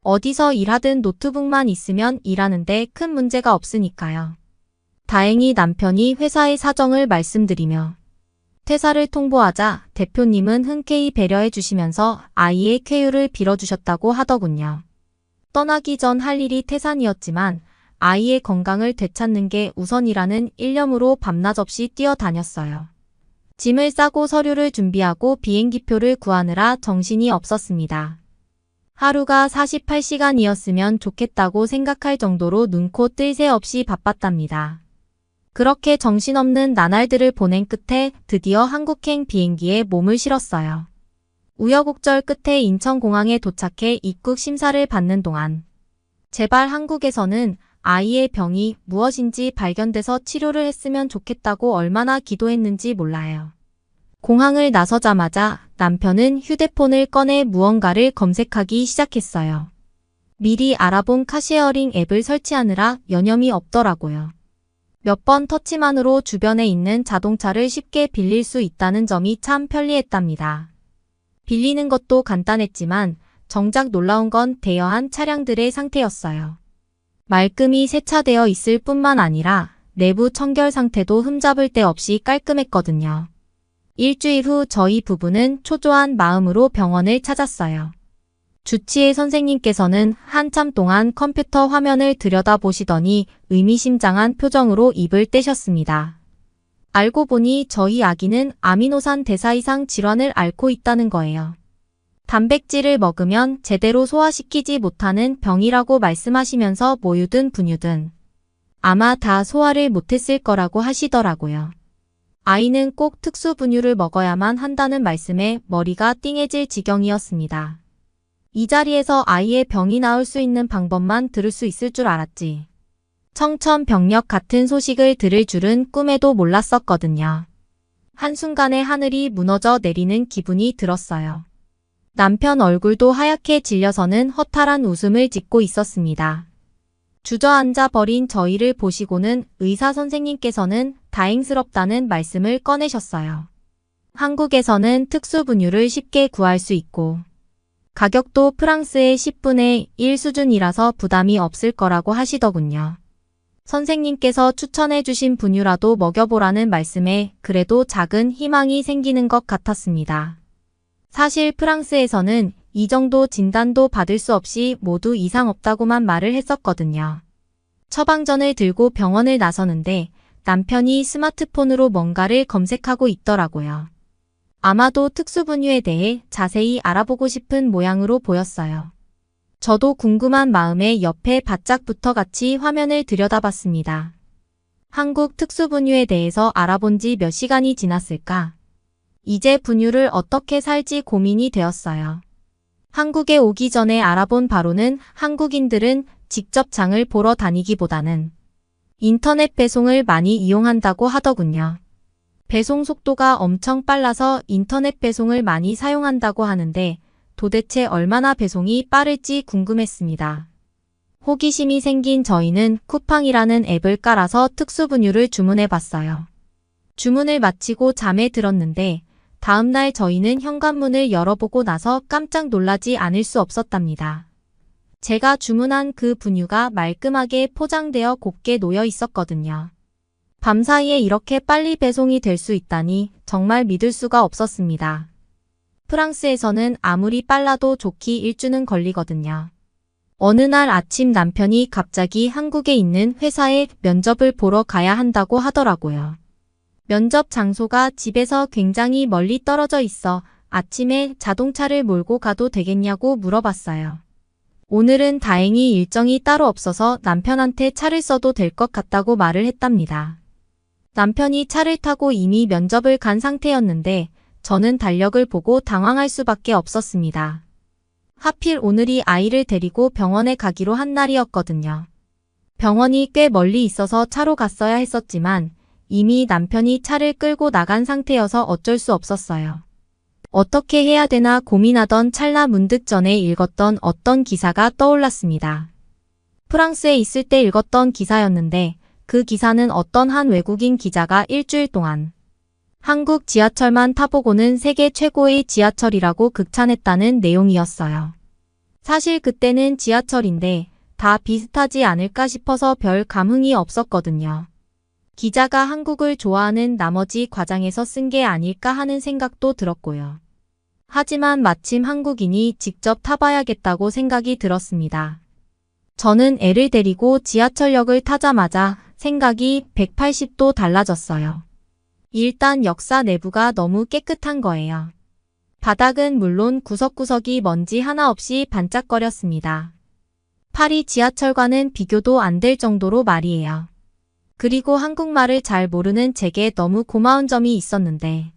어디서 일하든 노트북만 있으면 일하는데 큰 문제가 없으니까요. 다행히 남편이 회사의 사정을 말씀드리며 퇴사를 통보하자 대표님은 흔쾌히 배려해 주시면서 아이의 쾌유를 빌어주셨다고 하더군요. 떠나기 전 할 일이 태산이었지만 아이의 건강을 되찾는 게 우선이라는 일념으로 밤낮 없이 뛰어다녔어요. 짐을 싸고 서류를 준비하고 비행기표를 구하느라 정신이 없었습니다. 하루가 48시간이었으면 좋겠다고 생각할 정도로 눈코 뜰 새 없이 바빴답니다. 그렇게 정신없는 나날들을 보낸 끝에 드디어 한국행 비행기에 몸을 실었어요. 우여곡절 끝에 인천공항에 도착해 입국 심사를 받는 동안 제발 한국에서는 아이의 병이 무엇인지 발견돼서 치료를 했으면 좋겠다고 얼마나 기도했는지 몰라요. 공항을 나서자마자 남편은 휴대폰을 꺼내 무언가를 검색하기 시작했어요. 미리 알아본 카쉐어링 앱을 설치하느라 여념이 없더라고요. 몇 번 터치만으로 주변에 있는 자동차를 쉽게 빌릴 수 있다는 점이 참 편리했답니다. 빌리는 것도 간단했지만 정작 놀라운 건 대여한 차량들의 상태였어요. 말끔히 세차되어 있을 뿐만 아니라 내부 청결 상태도 흠잡을 데 없이 깔끔했거든요. 일주일 후 저희 부부는 초조한 마음으로 병원을 찾았어요. 주치의 선생님께서는 한참 동안 컴퓨터 화면을 들여다보시더니 의미심장한 표정으로 입을 떼셨습니다. 알고 보니 저희 아기는 아미노산 대사이상 질환을 앓고 있다는 거예요. 단백질을 먹으면 제대로 소화시키지 못하는 병이라고 말씀하시면서 모유든 분유든 아마 다 소화를 못했을 거라고 하시더라고요. 아이는 꼭 특수 분유를 먹어야만 한다는 말씀에 머리가 띵해질 지경이었습니다. 이 자리에서 아이의 병이 나을 수 있는 방법만 들을 수 있을 줄 알았지. 청천벽력 같은 소식을 들을 줄은 꿈에도 몰랐었거든요. 한순간에 하늘이 무너져 내리는 기분이 들었어요. 남편 얼굴도 하얗게 질려서는 허탈한 웃음을 짓고 있었습니다. 주저앉아 버린 저희를 보시고는 의사 선생님께서는 다행스럽다는 말씀을 꺼내셨어요. 한국에서는 특수 분유를 쉽게 구할 수 있고 가격도 프랑스의 10분의 1 수준이라서 부담이 없을 거라고 하시더군요. 선생님께서 추천해 주신 분유라도 먹여보라는 말씀에 그래도 작은 희망이 생기는 것 같았습니다. 사실 프랑스에서는 이 정도 진단도 받을 수 없이 모두 이상 없다고만 말을 했었거든요. 처방전을 들고 병원을 나서는데 남편이 스마트폰으로 뭔가를 검색하고 있더라고요. 아마도 특수분유에 대해 자세히 알아보고 싶은 모양으로 보였어요. 저도 궁금한 마음에 옆에 바짝 붙어 같이 화면을 들여다봤습니다. 한국 특수분유에 대해서 알아본 지 몇 시간이 지났을까? 이제 분유를 어떻게 살지 고민이 되었어요. 한국에 오기 전에 알아본 바로는 한국인들은 직접 장을 보러 다니기보다는 인터넷 배송을 많이 이용한다고 하더군요. 배송 속도가 엄청 빨라서 인터넷 배송을 많이 사용한다고 하는데 도대체 얼마나 배송이 빠를지 궁금했습니다. 호기심이 생긴 저희는 쿠팡이라는 앱을 깔아서 특수분유를 주문해 봤어요. 주문을 마치고 잠에 들었는데 다음날 저희는 현관문을 열어보고 나서 깜짝 놀라지 않을 수 없었답니다. 제가 주문한 그 분유가 말끔하게 포장되어 곱게 놓여 있었거든요. 밤사이에 이렇게 빨리 배송이 될 수 있다니 정말 믿을 수가 없었습니다. 프랑스에서는 아무리 빨라도 좋기 일주는 걸리거든요. 어느 날 아침 남편이 갑자기 한국에 있는 회사에 면접을 보러 가야 한다고 하더라고요. 면접 장소가 집에서 굉장히 멀리 떨어져 있어 아침에 자동차를 몰고 가도 되겠냐고 물어봤어요. 오늘은 다행히 일정이 따로 없어서 남편한테 차를 써도 될 것 같다고 말을 했답니다. 남편이 차를 타고 이미 면접을 간 상태였는데 저는 달력을 보고 당황할 수밖에 없었습니다. 하필 오늘이 아이를 데리고 병원에 가기로 한 날이었거든요. 병원이 꽤 멀리 있어서 차로 갔어야 했었지만 이미 남편이 차를 끌고 나간 상태여서 어쩔 수 없었어요. 어떻게 해야 되나 고민하던 찰나 문득 전에 읽었던 어떤 기사가 떠올랐습니다. 프랑스에 있을 때 읽었던 기사였는데 그 기사는 어떤 한 외국인 기자가 일주일 동안 한국 지하철만 타보고는 세계 최고의 지하철이라고 극찬했다는 내용이었어요. 사실 그때는 지하철인데 다 비슷하지 않을까 싶어서 별 감흥이 없었거든요. 기자가 한국을 좋아하는 나머지 과장해서 쓴 게 아닐까 하는 생각도 들었고요. 하지만 마침 한국인이 직접 타봐야겠다고 생각이 들었습니다. 저는 애를 데리고 지하철역을 타자마자 생각이 180도 달라졌어요. 일단 역사 내부가 너무 깨끗한 거예요. 바닥은 물론 구석구석이 먼지 하나 없이 반짝거렸습니다. 파리 지하철과는 비교도 안 될 정도로 말이에요. 그리고 한국말을 잘 모르는 제게 너무 고마운 점이 있었는데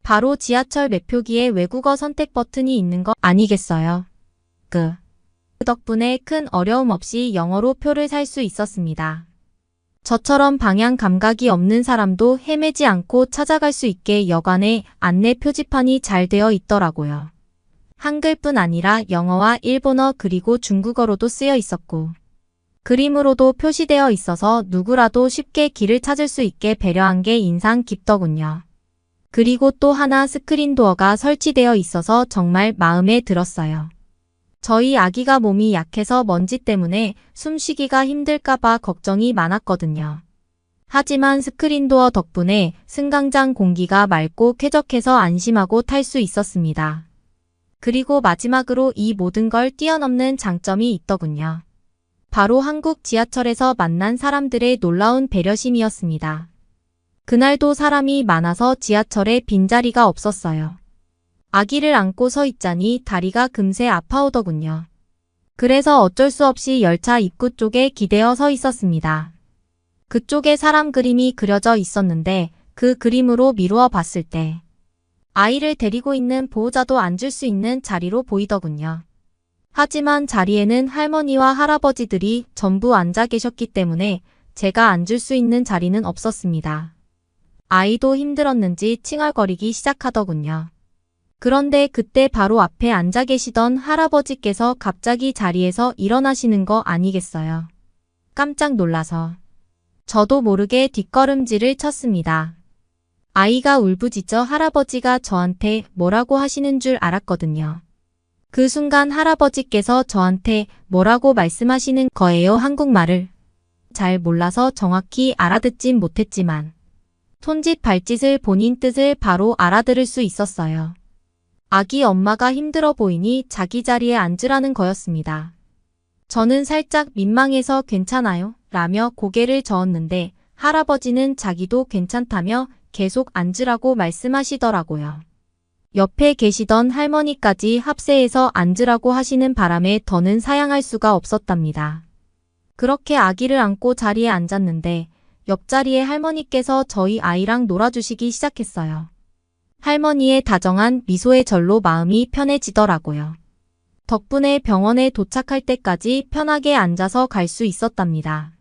바로 지하철 매표기에 외국어 선택 버튼이 있는 거 아니겠어요? 그 덕분에 큰 어려움 없이 영어로 표를 살 수 있었습니다. 저처럼 방향 감각이 없는 사람도 헤매지 않고 찾아갈 수 있게 여관에 안내 표지판이 잘 되어 있더라고요. 한글뿐 아니라 영어와 일본어 그리고 중국어로도 쓰여 있었고 그림으로도 표시되어 있어서 누구라도 쉽게 길을 찾을 수 있게 배려한 게 인상 깊더군요. 그리고 또 하나 스크린 도어가 설치되어 있어서 정말 마음에 들었어요. 저희 아기가 몸이 약해서 먼지 때문에 숨쉬기가 힘들까봐 걱정이 많았거든요. 하지만 스크린 도어 덕분에 승강장 공기가 맑고 쾌적해서 안심하고 탈 수 있었습니다. 그리고 마지막으로 이 모든 걸 뛰어넘는 장점이 있더군요. 바로 한국 지하철에서 만난 사람들의 놀라운 배려심이었습니다. 그날도 사람이 많아서 지하철에 빈자리가 없었어요. 아기를 안고 서 있자니 다리가 금세 아파오더군요. 그래서 어쩔 수 없이 열차 입구 쪽에 기대어 서 있었습니다. 그쪽에 사람 그림이 그려져 있었는데 그 그림으로 미루어 봤을 때 아이를 데리고 있는 보호자도 앉을 수 있는 자리로 보이더군요. 하지만 자리에는 할머니와 할아버지들이 전부 앉아 계셨기 때문에 제가 앉을 수 있는 자리는 없었습니다. 아이도 힘들었는지 칭얼거리기 시작하더군요. 그런데 그때 바로 앞에 앉아 계시던 할아버지께서 갑자기 자리에서 일어나시는 거 아니겠어요? 깜짝 놀라서 저도 모르게 뒷걸음질을 쳤습니다. 아이가 울부짖어 할아버지가 저한테 뭐라고 하시는 줄 알았거든요. 그 순간 할아버지께서 저한테 뭐라고 말씀하시는 거예요? 한국말을 잘 몰라서 정확히 알아듣진 못했지만 손짓 발짓을 본인 뜻을 바로 알아들을 수 있었어요. 아기 엄마가 힘들어 보이니 자기 자리에 앉으라는 거였습니다. 저는 살짝 민망해서 괜찮아요? 라며 고개를 저었는데 할아버지는 자기도 괜찮다며 계속 앉으라고 말씀하시더라고요. 옆에 계시던 할머니까지 합세해서 앉으라고 하시는 바람에 더는 사양할 수가 없었답니다. 그렇게 아기를 안고 자리에 앉았는데 옆자리에 할머니께서 저희 아이랑 놀아주시기 시작했어요. 할머니의 다정한 미소에 절로 마음이 편해지더라고요. 덕분에 병원에 도착할 때까지 편하게 앉아서 갈 수 있었답니다.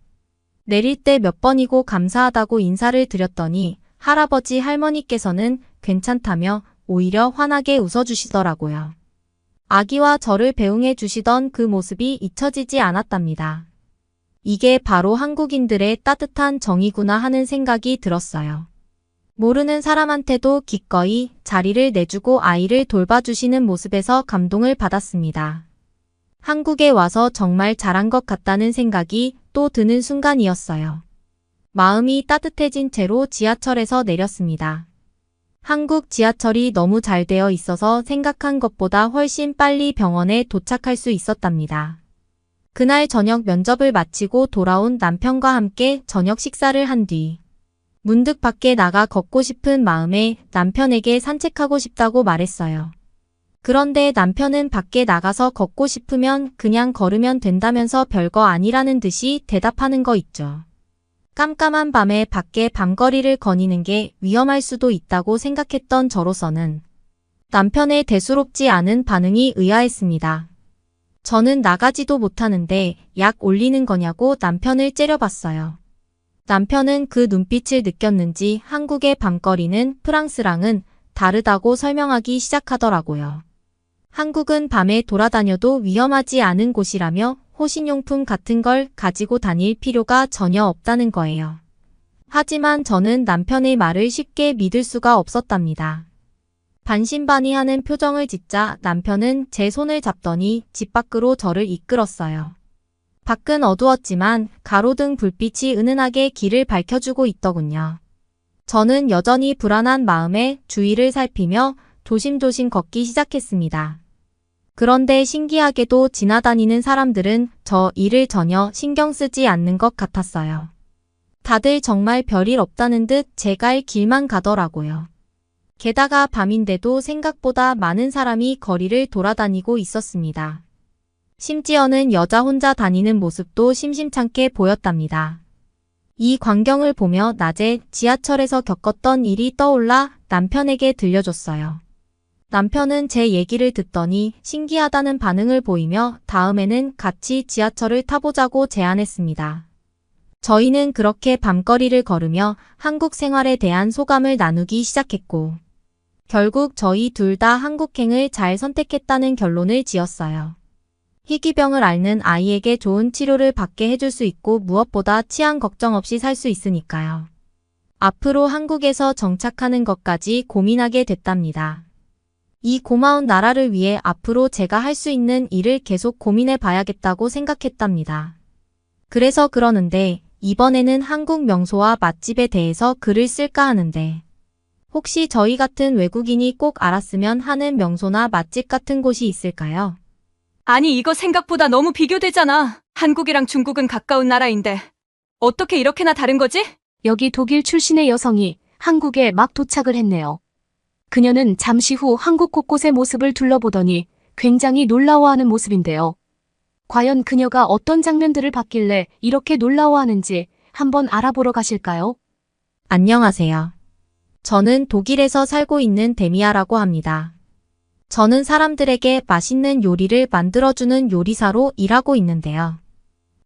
내릴 때 몇 번이고 감사하다고 인사를 드렸더니 할아버지 할머니께서는 괜찮다며 오히려 환하게 웃어주시더라고요. 아기와 저를 배웅해 주시던 그 모습이 잊혀지지 않았답니다. 이게 바로 한국인들의 따뜻한 정이구나 하는 생각이 들었어요. 모르는 사람한테도 기꺼이 자리를 내주고 아이를 돌봐주시는 모습에서 감동을 받았습니다. 한국에 와서 정말 잘한 것 같다는 생각이 또 드는 순간이었어요. 마음이 따뜻해진 채로 지하철에서 내렸습니다. 한국 지하철이 너무 잘 되어 있어서 생각한 것보다 훨씬 빨리 병원에 도착할 수 있었답니다. 그날 저녁 면접을 마치고 돌아온 남편과 함께 저녁 식사를 한 뒤 문득 밖에 나가 걷고 싶은 마음에 남편에게 산책하고 싶다고 말했어요. 그런데 남편은 밖에 나가서 걷고 싶으면 그냥 걸으면 된다면서 별거 아니라는 듯이 대답하는 거 있죠. 깜깜한 밤에 밖에 밤거리를 거니는 게 위험할 수도 있다고 생각했던 저로서는 남편의 대수롭지 않은 반응이 의아했습니다. 저는 나가지도 못하는데 약 올리는 거냐고 남편을 째려봤어요. 남편은 그 눈빛을 느꼈는지 한국의 밤거리는 프랑스랑은 다르다고 설명하기 시작하더라고요. 한국은 밤에 돌아다녀도 위험하지 않은 곳이라며 호신용품 같은 걸 가지고 다닐 필요가 전혀 없다는 거예요. 하지만 저는 남편의 말을 쉽게 믿을 수가 없었답니다. 반신반의하는 표정을 짓자 남편은 제 손을 잡더니 집 밖으로 저를 이끌었어요. 밖은 어두웠지만 가로등 불빛이 은은하게 길을 밝혀주고 있더군요. 저는 여전히 불안한 마음에 주위를 살피며 조심조심 걷기 시작했습니다. 그런데 신기하게도 지나다니는 사람들은 저 일을 전혀 신경 쓰지 않는 것 같았어요. 다들 정말 별일 없다는 듯 제 갈 길만 가더라고요. 게다가 밤인데도 생각보다 많은 사람이 거리를 돌아다니고 있었습니다. 심지어는 여자 혼자 다니는 모습도 심심찮게 보였답니다. 이 광경을 보며 낮에 지하철에서 겪었던 일이 떠올라 남편에게 들려줬어요. 남편은 제 얘기를 듣더니 신기하다는 반응을 보이며 다음에는 같이 지하철을 타보자고 제안했습니다. 저희는 그렇게 밤거리를 걸으며 한국 생활에 대한 소감을 나누기 시작했고, 결국 저희 둘 다 한국행을 잘 선택했다는 결론을 지었어요. 희귀병을 앓는 아이에게 좋은 치료를 받게 해줄 수 있고 무엇보다 치안 걱정 없이 살 수 있으니까요. 앞으로 한국에서 정착하는 것까지 고민하게 됐답니다. 이 고마운 나라를 위해 앞으로 제가 할 수 있는 일을 계속 고민해 봐야겠다고 생각했답니다. 그래서 그러는데 이번에는 한국 명소와 맛집에 대해서 글을 쓸까 하는데 혹시 저희 같은 외국인이 꼭 알았으면 하는 명소나 맛집 같은 곳이 있을까요? 아니, 이거 생각보다 너무 비교되잖아. 한국이랑 중국은 가까운 나라인데 어떻게 이렇게나 다른 거지? 여기 독일 출신의 여성이 한국에 막 도착을 했네요. 그녀는 잠시 후 한국 곳곳의 모습을 둘러보더니 굉장히 놀라워하는 모습인데요. 과연 그녀가 어떤 장면들을 봤길래 이렇게 놀라워하는지 한번 알아보러 가실까요? 안녕하세요. 저는 독일에서 살고 있는 데미아라고 합니다. 저는 사람들에게 맛있는 요리를 만들어주는 요리사로 일하고 있는데요.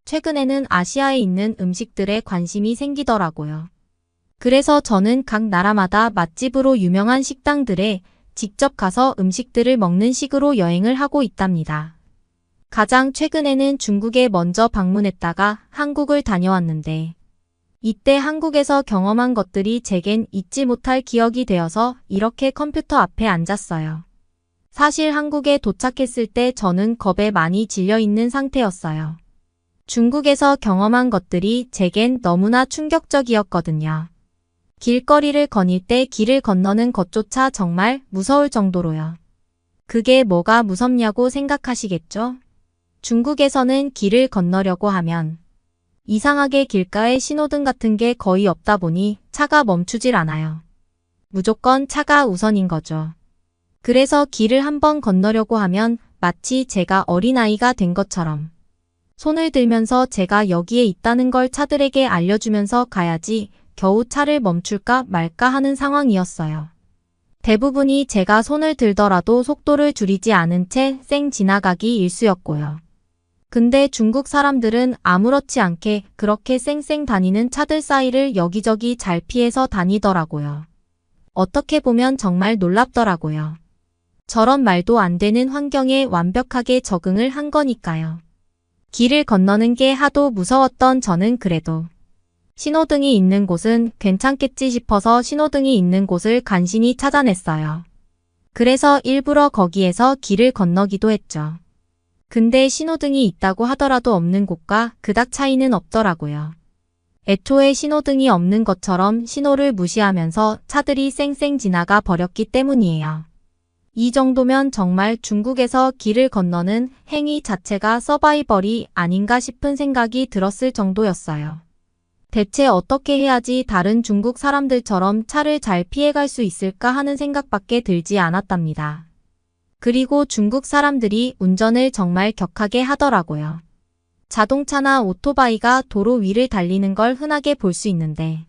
최근에는 아시아에 있는 음식들에 관심이 생기더라고요. 그래서 저는 각 나라마다 맛집으로 유명한 식당들에 직접 가서 음식들을 먹는 식으로 여행을 하고 있답니다. 가장 최근에는 중국에 먼저 방문했다가 한국을 다녀왔는데 이때 한국에서 경험한 것들이 제겐 잊지 못할 기억이 되어서 이렇게 컴퓨터 앞에 앉았어요. 사실 한국에 도착했을 때 저는 겁에 많이 질려 있는 상태였어요. 중국에서 경험한 것들이 제겐 너무나 충격적이었거든요. 길거리를 거닐 때 길을 건너는 것조차 정말 무서울 정도로요. 그게 뭐가 무섭냐고 생각하시겠죠? 중국에서는 길을 건너려고 하면 이상하게 길가에 신호등 같은 게 거의 없다 보니 차가 멈추질 않아요. 무조건 차가 우선인 거죠. 그래서 길을 한번 건너려고 하면 마치 제가 어린아이가 된 것처럼 손을 들면서 제가 여기에 있다는 걸 차들에게 알려주면서 가야지 겨우 차를 멈출까 말까 하는 상황이었어요. 대부분이 제가 손을 들더라도 속도를 줄이지 않은 채 쌩 지나가기 일쑤였고요. 근데 중국 사람들은 아무렇지 않게 그렇게 쌩쌩 다니는 차들 사이를 여기저기 잘 피해서 다니더라고요. 어떻게 보면 정말 놀랍더라고요. 저런 말도 안 되는 환경에 완벽하게 적응을 한 거니까요. 길을 건너는 게 하도 무서웠던 저는 그래도 신호등이 있는 곳은 괜찮겠지 싶어서 신호등이 있는 곳을 간신히 찾아냈어요. 그래서 일부러 거기에서 길을 건너기도 했죠. 근데 신호등이 있다고 하더라도 없는 곳과 그닥 차이는 없더라고요. 애초에 신호등이 없는 것처럼 신호를 무시하면서 차들이 쌩쌩 지나가 버렸기 때문이에요. 이 정도면 정말 중국에서 길을 건너는 행위 자체가 서바이벌이 아닌가 싶은 생각이 들었을 정도였어요. 대체 어떻게 해야지 다른 중국 사람들처럼 차를 잘 피해갈 수 있을까 하는 생각밖에 들지 않았답니다. 그리고 중국 사람들이 운전을 정말 격하게 하더라고요. 자동차나 오토바이가 도로 위를 달리는 걸 흔하게 볼 수 있는데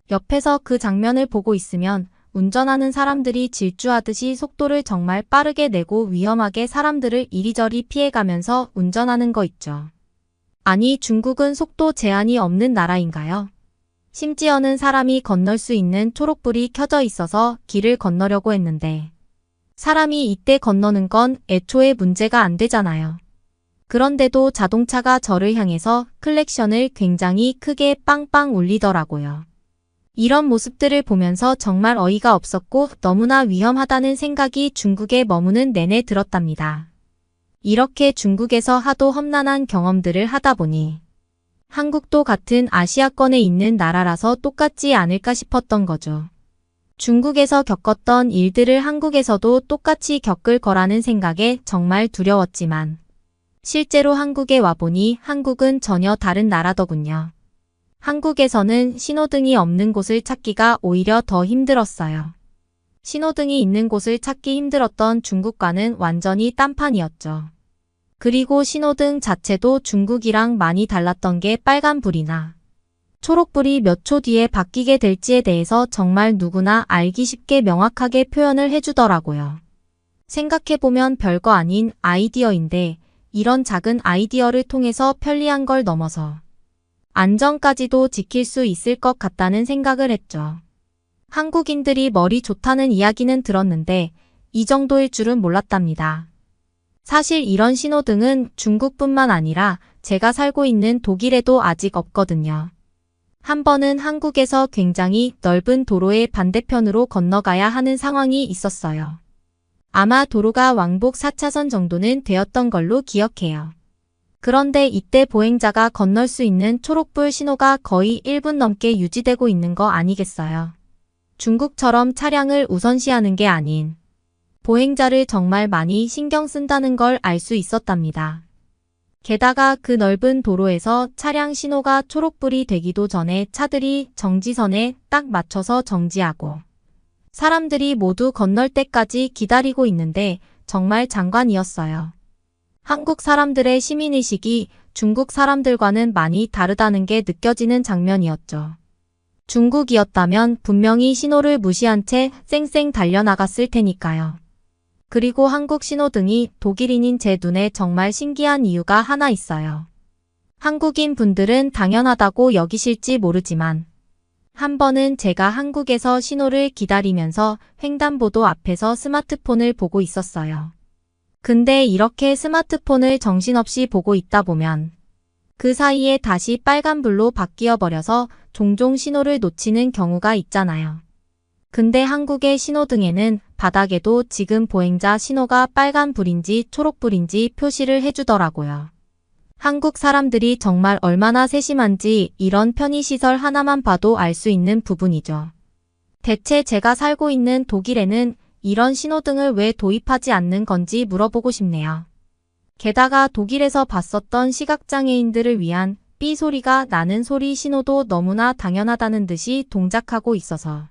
옆에서 그 장면을 보고 있으면 운전하는 사람들이 질주하듯이 속도를 정말 빠르게 내고 위험하게 사람들을 이리저리 피해가면서 운전하는 거 있죠. 아니, 중국은 속도 제한이 없는 나라인가요? 심지어는 사람이 건널 수 있는 초록불이 켜져 있어서 길을 건너려고 했는데 사람이 이때 건너는 건 애초에 문제가 안 되잖아요. 그런데도 자동차가 저를 향해서 클렉션을 굉장히 크게 빵빵 울리더라고요. 이런 모습들을 보면서 정말 어이가 없었고 너무나 위험하다는 생각이 중국에 머무는 내내 들었답니다. 이렇게 중국에서 하도 험난한 경험들을 하다 보니 한국도 같은 아시아권에 있는 나라라서 똑같지 않을까 싶었던 거죠. 중국에서 겪었던 일들을 한국에서도 똑같이 겪을 거라는 생각에 정말 두려웠지만 실제로 한국에 와보니 한국은 전혀 다른 나라더군요. 한국에서는 신호등이 없는 곳을 찾기가 오히려 더 힘들었어요. 신호등이 있는 곳을 찾기 힘들었던 중국과는 완전히 딴판이었죠. 그리고 신호등 자체도 중국이랑 많이 달랐던 게 빨간불이나 초록불이 몇 초 뒤에 바뀌게 될지에 대해서 정말 누구나 알기 쉽게 명확하게 표현을 해주더라고요. 생각해보면 별거 아닌 아이디어인데 이런 작은 아이디어를 통해서 편리한 걸 넘어서 안전까지도 지킬 수 있을 것 같다는 생각을 했죠. 한국인들이 머리 좋다는 이야기는 들었는데 이 정도일 줄은 몰랐답니다. 사실 이런 신호등은 중국뿐만 아니라 제가 살고 있는 독일에도 아직 없거든요. 한 번은 한국에서 굉장히 넓은 도로의 반대편으로 건너가야 하는 상황이 있었어요. 아마 도로가 왕복 4차선 정도는 되었던 걸로 기억해요. 그런데 이때 보행자가 건널 수 있는 초록불 신호가 거의 1분 넘게 유지되고 있는 거 아니겠어요? 중국처럼 차량을 우선시하는 게 아닌 보행자를 정말 많이 신경 쓴다는 걸 알 수 있었답니다. 게다가 그 넓은 도로에서 차량 신호가 초록불이 되기도 전에 차들이 정지선에 딱 맞춰서 정지하고 사람들이 모두 건널 때까지 기다리고 있는데 정말 장관이었어요. 한국 사람들의 시민의식이 중국 사람들과는 많이 다르다는 게 느껴지는 장면이었죠. 중국이었다면 분명히 신호를 무시한 채 쌩쌩 달려나갔을 테니까요. 그리고 한국 신호등이 독일인인 제 눈에 정말 신기한 이유가 하나 있어요. 한국인 분들은 당연하다고 여기실지 모르지만 한 번은 제가 한국에서 신호를 기다리면서 횡단보도 앞에서 스마트폰을 보고 있었어요. 근데 이렇게 스마트폰을 정신없이 보고 있다 보면 그 사이에 다시 빨간불로 바뀌어 버려서 종종 신호를 놓치는 경우가 있잖아요. 근데 한국의 신호등에는 바닥에도 지금 보행자 신호가 빨간불인지 초록불인지 표시를 해주더라고요. 한국 사람들이 정말 얼마나 세심한지 이런 편의시설 하나만 봐도 알 수 있는 부분이죠. 대체 제가 살고 있는 독일에는 이런 신호등을 왜 도입하지 않는 건지 물어보고 싶네요. 게다가 독일에서 봤었던 시각장애인들을 위한 삐 소리가 나는 소리 신호도 너무나 당연하다는 듯이 동작하고 있어서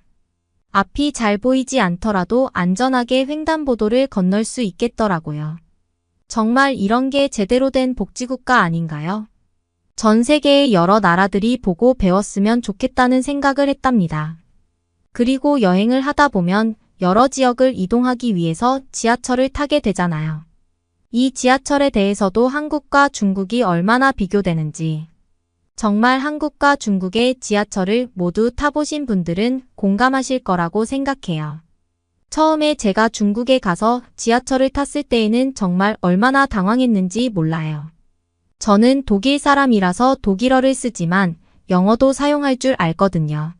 앞이 잘 보이지 않더라도 안전하게 횡단보도를 건널 수 있겠더라고요. 정말 이런 게 제대로 된 복지국가 아닌가요? 전 세계의 여러 나라들이 보고 배웠으면 좋겠다는 생각을 했답니다. 그리고 여행을 하다 보면 여러 지역을 이동하기 위해서 지하철을 타게 되잖아요. 이 지하철에 대해서도 한국과 중국이 얼마나 비교되는지 정말 한국과 중국의 지하철을 모두 타보신 분들은 공감하실 거라고 생각해요. 처음에 제가 중국에 가서 지하철을 탔을 때에는 정말 얼마나 당황했는지 몰라요. 저는 독일 사람이라서 독일어를 쓰지만 영어도 사용할 줄 알거든요.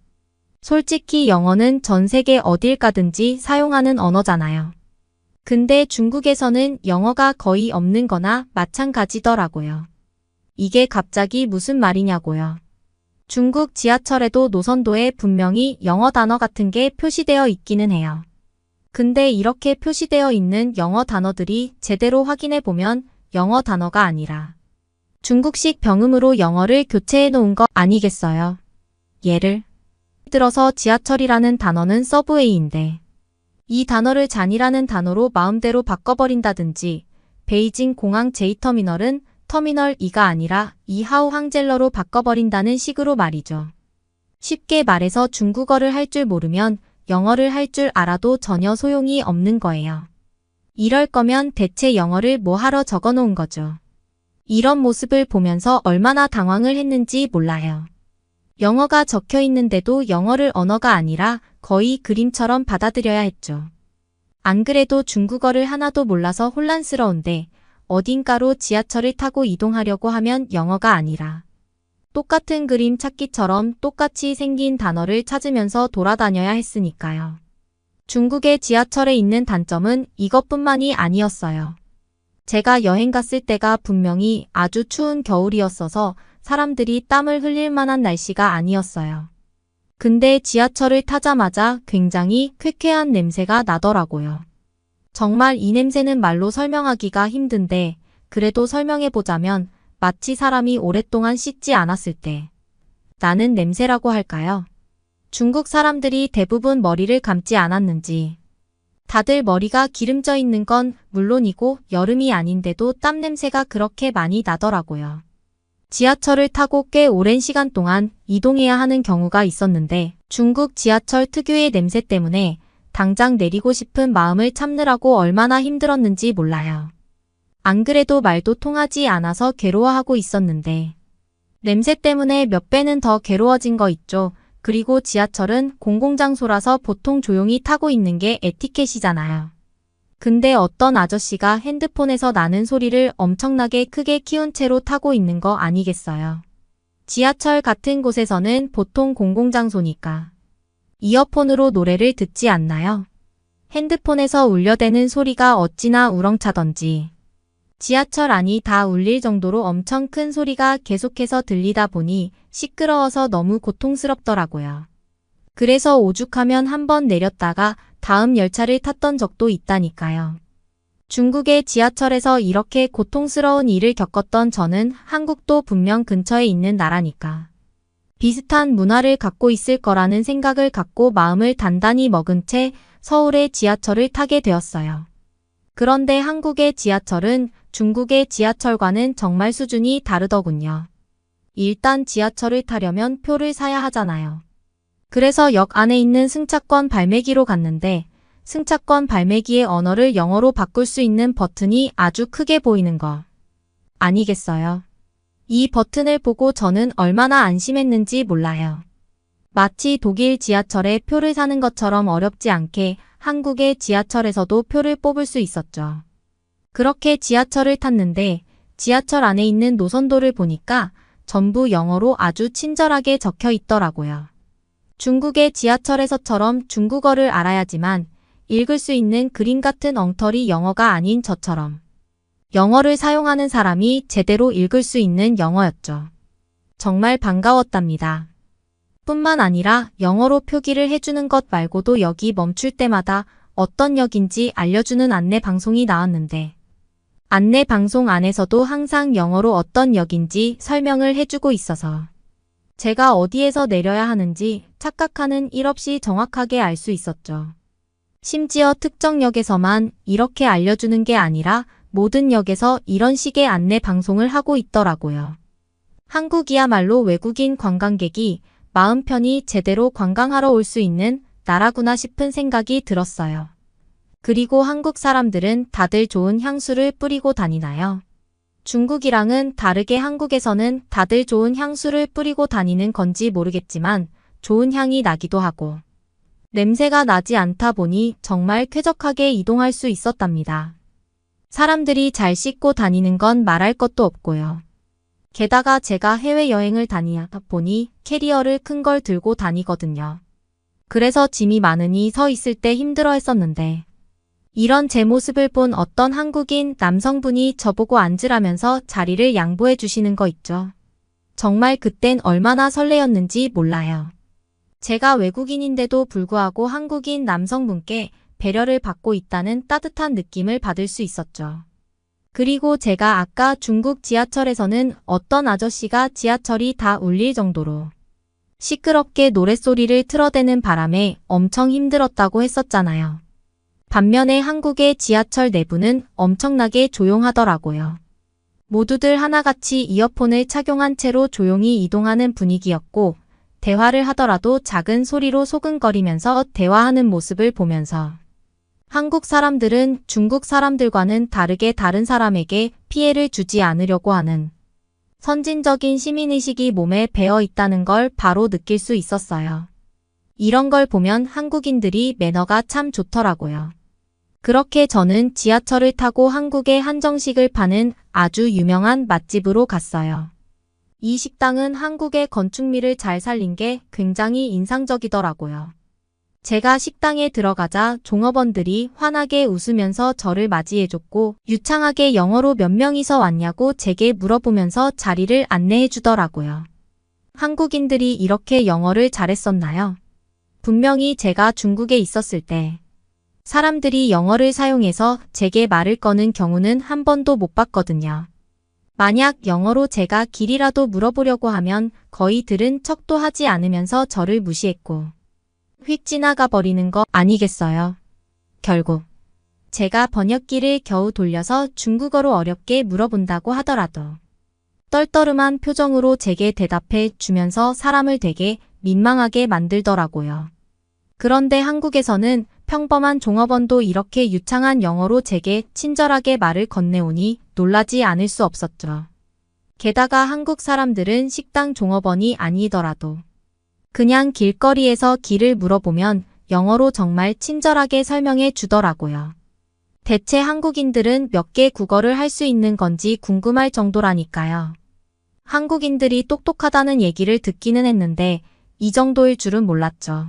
솔직히 영어는 전 세계 어딜 가든지 사용하는 언어잖아요. 근데 중국에서는 영어가 거의 없는 거나 마찬가지더라고요. 이게 갑자기 무슨 말이냐고요. 중국 지하철에도 노선도에 분명히 영어 단어 같은 게 표시되어 있기는 해요. 근데 이렇게 표시되어 있는 영어 단어들이 제대로 확인해 보면 영어 단어가 아니라 중국식 병음으로 영어를 교체해 놓은 거 아니겠어요? 예를 들어서 지하철이라는 단어는 서브웨이인데 이 단어를 잔이라는 단어로 마음대로 바꿔버린다든지 베이징 공항 J터미널은 터미널 2가 아니라 이하우 항젤러로 바꿔버린다는 식으로 말이죠. 쉽게 말해서 중국어를 할 줄 모르면 영어를 할 줄 알아도 전혀 소용이 없는 거예요. 이럴 거면 대체 영어를 뭐 하러 적어 놓은 거죠. 이런 모습을 보면서 얼마나 당황을 했는지 몰라요. 영어가 적혀 있는데도 영어를 언어가 아니라 거의 그림처럼 받아들여야 했죠. 안 그래도 중국어를 하나도 몰라서 혼란스러운데 어딘가로 지하철을 타고 이동하려고 하면 영어가 아니라 똑같은 그림 찾기처럼 똑같이 생긴 단어를 찾으면서 돌아다녀야 했으니까요. 중국의 지하철에 있는 단점은 이것뿐만이 아니었어요. 제가 여행 갔을 때가 분명히 아주 추운 겨울이었어서 사람들이 땀을 흘릴 만한 날씨가 아니었어요. 근데 지하철을 타자마자 굉장히 쾌쾌한 냄새가 나더라고요. 정말 이 냄새는 말로 설명하기가 힘든데 그래도 설명해보자면 마치 사람이 오랫동안 씻지 않았을 때 나는 냄새라고 할까요? 중국 사람들이 대부분 머리를 감지 않았는지 다들 머리가 기름져 있는 건 물론이고 여름이 아닌데도 땀 냄새가 그렇게 많이 나더라고요. 지하철을 타고 꽤 오랜 시간 동안 이동해야 하는 경우가 있었는데 중국 지하철 특유의 냄새 때문에 당장 내리고 싶은 마음을 참느라고 얼마나 힘들었는지 몰라요. 안 그래도 말도 통하지 않아서 괴로워하고 있었는데 냄새 때문에 몇 배는 더 괴로워진 거 있죠. 그리고 지하철은 공공장소라서 보통 조용히 타고 있는 게 에티켓이잖아요. 근데 어떤 아저씨가 핸드폰에서 나는 소리를 엄청나게 크게 키운 채로 타고 있는 거 아니겠어요? 지하철 같은 곳에서는 보통 공공장소니까 이어폰으로 노래를 듣지 않나요? 핸드폰에서 울려대는 소리가 어찌나 우렁차던지 지하철 안이 다 울릴 정도로 엄청 큰 소리가 계속해서 들리다 보니 시끄러워서 너무 고통스럽더라고요. 그래서 오죽하면 한번 내렸다가 다음 열차를 탔던 적도 있다니까요. 중국의 지하철에서 이렇게 고통스러운 일을 겪었던 저는 한국도 분명 근처에 있는 나라니까 비슷한 문화를 갖고 있을 거라는 생각을 갖고 마음을 단단히 먹은 채 서울의 지하철을 타게 되었어요. 그런데 한국의 지하철은 중국의 지하철과는 정말 수준이 다르더군요. 일단 지하철을 타려면 표를 사야 하잖아요. 그래서 역 안에 있는 승차권 발매기로 갔는데 승차권 발매기의 언어를 영어로 바꿀 수 있는 버튼이 아주 크게 보이는 거 아니겠어요? 이 버튼을 보고 저는 얼마나 안심했는지 몰라요. 마치 독일 지하철에 표를 사는 것처럼 어렵지 않게 한국의 지하철에서도 표를 뽑을 수 있었죠. 그렇게 지하철을 탔는데 지하철 안에 있는 노선도를 보니까 전부 영어로 아주 친절하게 적혀 있더라고요. 중국의 지하철에서처럼 중국어를 알아야지만 읽을 수 있는 그림 같은 엉터리 영어가 아닌 저처럼 영어를 사용하는 사람이 제대로 읽을 수 있는 영어였죠. 정말 반가웠답니다. 뿐만 아니라 영어로 표기를 해주는 것 말고도 역이 멈출 때마다 어떤 역인지 알려주는 안내 방송이 나왔는데 안내 방송 안에서도 항상 영어로 어떤 역인지 설명을 해주고 있어서 제가 어디에서 내려야 하는지 착각하는 일 없이 정확하게 알 수 있었죠. 심지어 특정 역에서만 이렇게 알려주는 게 아니라 모든 역에서 이런 식의 안내 방송을 하고 있더라고요. 한국이야말로 외국인 관광객이 마음 편히 제대로 관광하러 올 수 있는 나라구나 싶은 생각이 들었어요. 그리고 한국 사람들은 다들 좋은 향수를 뿌리고 다니나요? 중국이랑은 다르게 한국에서는 다들 좋은 향수를 뿌리고 다니는 건지 모르겠지만 좋은 향이 나기도 하고 냄새가 나지 않다 보니 정말 쾌적하게 이동할 수 있었답니다. 사람들이 잘 씻고 다니는 건 말할 것도 없고요. 게다가 제가 해외여행을 다니다 보니 캐리어를 큰 걸 들고 다니거든요. 그래서 짐이 많으니 서 있을 때 힘들어 했었는데 이런 제 모습을 본 어떤 한국인 남성분이 저보고 앉으라면서 자리를 양보해 주시는 거 있죠. 정말 그땐 얼마나 설레었는지 몰라요. 제가 외국인인데도 불구하고 한국인 남성분께 배려를 받고 있다는 따뜻한 느낌을 받을 수 있었죠. 그리고 제가 아까 중국 지하철에서는 어떤 아저씨가 지하철이 다 울릴 정도로 시끄럽게 노랫소리를 틀어대는 바람에 엄청 힘들었다고 했었잖아요. 반면에 한국의 지하철 내부는 엄청나게 조용하더라고요. 모두들 하나같이 이어폰을 착용한 채로 조용히 이동하는 분위기였고 대화를 하더라도 작은 소리로 소근거리면서 대화하는 모습을 보면서 한국 사람들은 중국 사람들과는 다르게 다른 사람에게 피해를 주지 않으려고 하는 선진적인 시민의식이 몸에 배어 있다는 걸 바로 느낄 수 있었어요. 이런 걸 보면 한국인들이 매너가 참 좋더라고요. 그렇게 저는 지하철을 타고 한국의 한정식을 파는 아주 유명한 맛집으로 갔어요. 이 식당은 한국의 건축미를 잘 살린 게 굉장히 인상적이더라고요. 제가 식당에 들어가자 종업원들이 환하게 웃으면서 저를 맞이해줬고 유창하게 영어로 몇 명이서 왔냐고 제게 물어보면서 자리를 안내해 주더라고요. 한국인들이 이렇게 영어를 잘했었나요? 분명히 제가 중국에 있었을 때 사람들이 영어를 사용해서 제게 말을 거는 경우는 한 번도 못 봤거든요. 만약 영어로 제가 길이라도 물어보려고 하면 거의 들은 척도 하지 않으면서 저를 무시했고 휙 지나가 버리는 거 아니겠어요? 결국 제가 번역기를 겨우 돌려서 중국어로 어렵게 물어본다고 하더라도 떨떠름한 표정으로 제게 대답해 주면서 사람을 되게 민망하게 만들더라고요. 그런데 한국에서는 평범한 종업원도 이렇게 유창한 영어로 제게 친절하게 말을 건네오니 놀라지 않을 수 없었죠. 게다가 한국 사람들은 식당 종업원이 아니더라도 그냥 길거리에서 길을 물어보면 영어로 정말 친절하게 설명해 주더라고요. 대체 한국인들은 몇 개 국어를 할 수 있는 건지 궁금할 정도라니까요. 한국인들이 똑똑하다는 얘기를 듣기는 했는데 이 정도일 줄은 몰랐죠.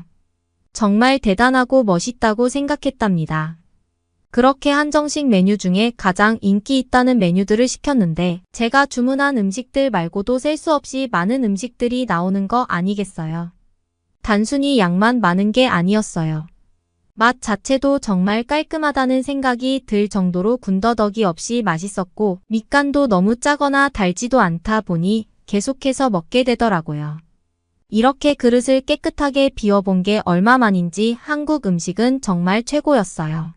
정말 대단하고 멋있다고 생각했답니다. 그렇게 한정식 메뉴 중에 가장 인기 있다는 메뉴들을 시켰는데 제가 주문한 음식들 말고도 셀 수 없이 많은 음식들이 나오는 거 아니겠어요? 단순히 양만 많은 게 아니었어요. 맛 자체도 정말 깔끔하다는 생각이 들 정도로 군더더기 없이 맛있었고 밑간도 너무 짜거나 달지도 않다 보니 계속해서 먹게 되더라고요. 이렇게 그릇을 깨끗하게 비워본 게 얼마만인지 한국 음식은 정말 최고였어요.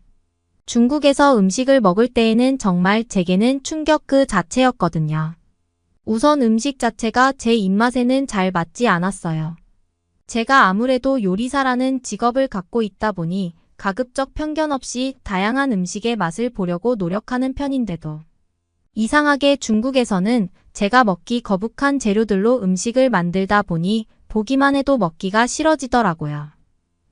중국에서 음식을 먹을 때에는 정말 제게는 충격 그 자체였거든요. 우선 음식 자체가 제 입맛에는 잘 맞지 않았어요. 제가 아무래도 요리사라는 직업을 갖고 있다 보니 가급적 편견 없이 다양한 음식의 맛을 보려고 노력하는 편인데도 이상하게 중국에서는 제가 먹기 거북한 재료들로 음식을 만들다 보니 보기만 해도 먹기가 싫어지더라고요.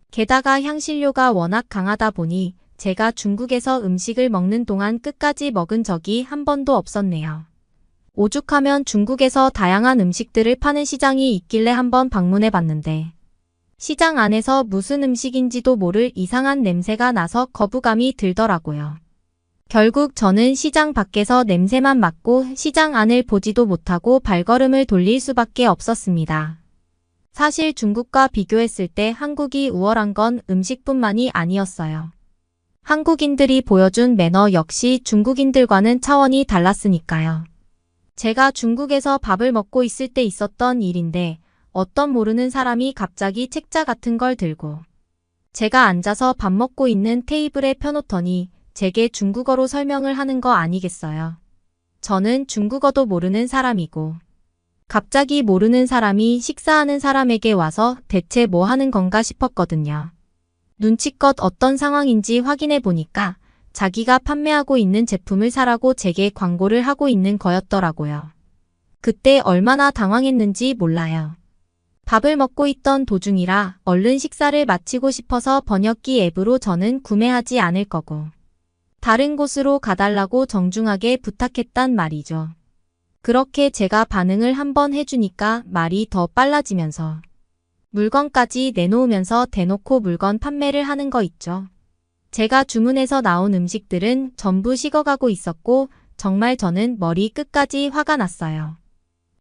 게다가 향신료가 워낙 강하다 보니 제가 중국에서 음식을 먹는 동안 끝까지 먹은 적이 한 번도 없었네요. 오죽하면 중국에서 다양한 음식들을 파는 시장이 있길래 한번 방문해 봤는데 시장 안에서 무슨 음식인지도 모를 이상한 냄새가 나서 거부감이 들더라고요. 결국 저는 시장 밖에서 냄새만 맡고 시장 안을 보지도 못하고 발걸음을 돌릴 수밖에 없었습니다. 사실 중국과 비교했을 때 한국이 우월한 건 음식뿐만이 아니었어요. 한국인들이 보여준 매너 역시 중국인들과는 차원이 달랐으니까요. 제가 중국에서 밥을 먹고 있을 때 있었던 일인데 어떤 모르는 사람이 갑자기 책자 같은 걸 들고 제가 앉아서 밥 먹고 있는 테이블에 펴놓더니 제게 중국어로 설명을 하는 거 아니겠어요. 저는 중국어도 모르는 사람이고 갑자기 모르는 사람이 식사하는 사람에게 와서 대체 뭐 하는 건가 싶었거든요. 눈치껏 어떤 상황인지 확인해 보니까 자기가 판매하고 있는 제품을 사라고 제게 광고를 하고 있는 거였더라고요. 그때 얼마나 당황했는지 몰라요. 밥을 먹고 있던 도중이라 얼른 식사를 마치고 싶어서 번역기 앱으로 저는 구매하지 않을 거고 다른 곳으로 가달라고 정중하게 부탁했단 말이죠. 그렇게 제가 반응을 한번 해주니까 말이 더 빨라지면서 물건까지 내놓으면서 대놓고 물건 판매를 하는 거 있죠. 제가 주문해서 나온 음식들은 전부 식어가고 있었고 정말 저는 머리 끝까지 화가 났어요.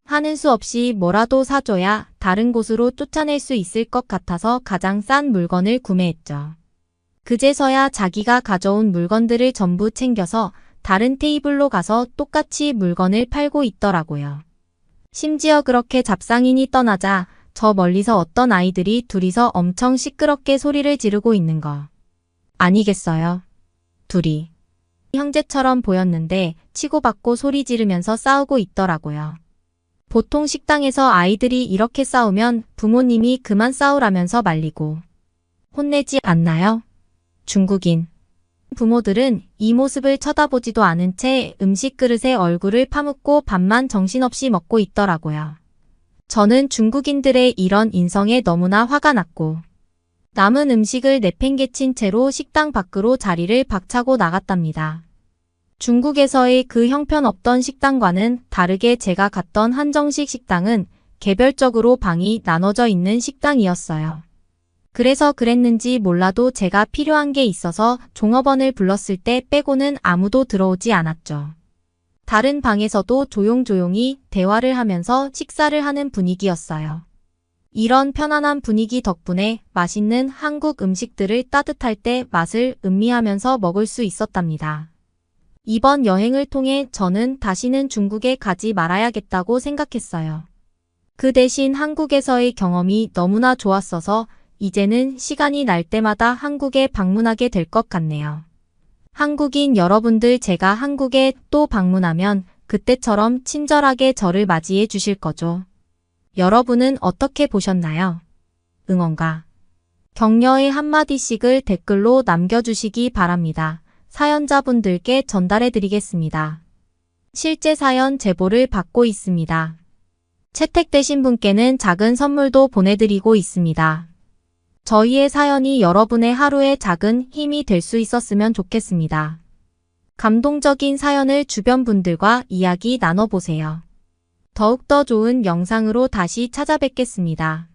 하는 수 없이 뭐라도 사줘야 다른 곳으로 쫓아낼 수 있을 것 같아서 가장 싼 물건을 구매했죠. 그제서야 자기가 가져온 물건들을 전부 챙겨서 다른 테이블로 가서 똑같이 물건을 팔고 있더라고요. 심지어 그렇게 잡상인이 떠나자 저 멀리서 어떤 아이들이 둘이서 엄청 시끄럽게 소리를 지르고 있는 거 아니겠어요? 둘이 형제처럼 보였는데 치고받고 소리 지르면서 싸우고 있더라고요. 보통 식당에서 아이들이 이렇게 싸우면 부모님이 그만 싸우라면서 말리고 혼내지 않나요? 중국인 부모들은 이 모습을 쳐다보지도 않은 채 음식 그릇에 얼굴을 파묻고 밥만 정신없이 먹고 있더라고요. 저는 중국인들의 이런 인성에 너무나 화가 났고 남은 음식을 내팽개친 채로 식당 밖으로 자리를 박차고 나갔답니다. 중국에서의 그 형편없던 식당과는 다르게 제가 갔던 한정식 식당은 개별적으로 방이 나눠져 있는 식당이었어요. 그래서 그랬는지 몰라도 제가 필요한 게 있어서 종업원을 불렀을 때 빼고는 아무도 들어오지 않았죠. 다른 방에서도 조용조용히 대화를 하면서 식사를 하는 분위기였어요. 이런 편안한 분위기 덕분에 맛있는 한국 음식들을 따뜻할 때 맛을 음미하면서 먹을 수 있었답니다. 이번 여행을 통해 저는 다시는 중국에 가지 말아야겠다고 생각했어요. 그 대신 한국에서의 경험이 너무나 좋았어서 이제는 시간이 날 때마다 한국에 방문하게 될 것 같네요. 한국인 여러분들, 제가 한국에 또 방문하면 그때처럼 친절하게 저를 맞이해 주실 거죠? 여러분은 어떻게 보셨나요? 응원과 격려의 한마디씩을 댓글로 남겨주시기 바랍니다. 사연자분들께 전달해 드리겠습니다. 실제 사연 제보를 받고 있습니다. 채택되신 분께는 작은 선물도 보내드리고 있습니다. 저희의 사연이 여러분의 하루에 작은 힘이 될 수 있었으면 좋겠습니다. 감동적인 사연을 주변 분들과 이야기 나눠보세요. 더욱더 좋은 영상으로 다시 찾아뵙겠습니다.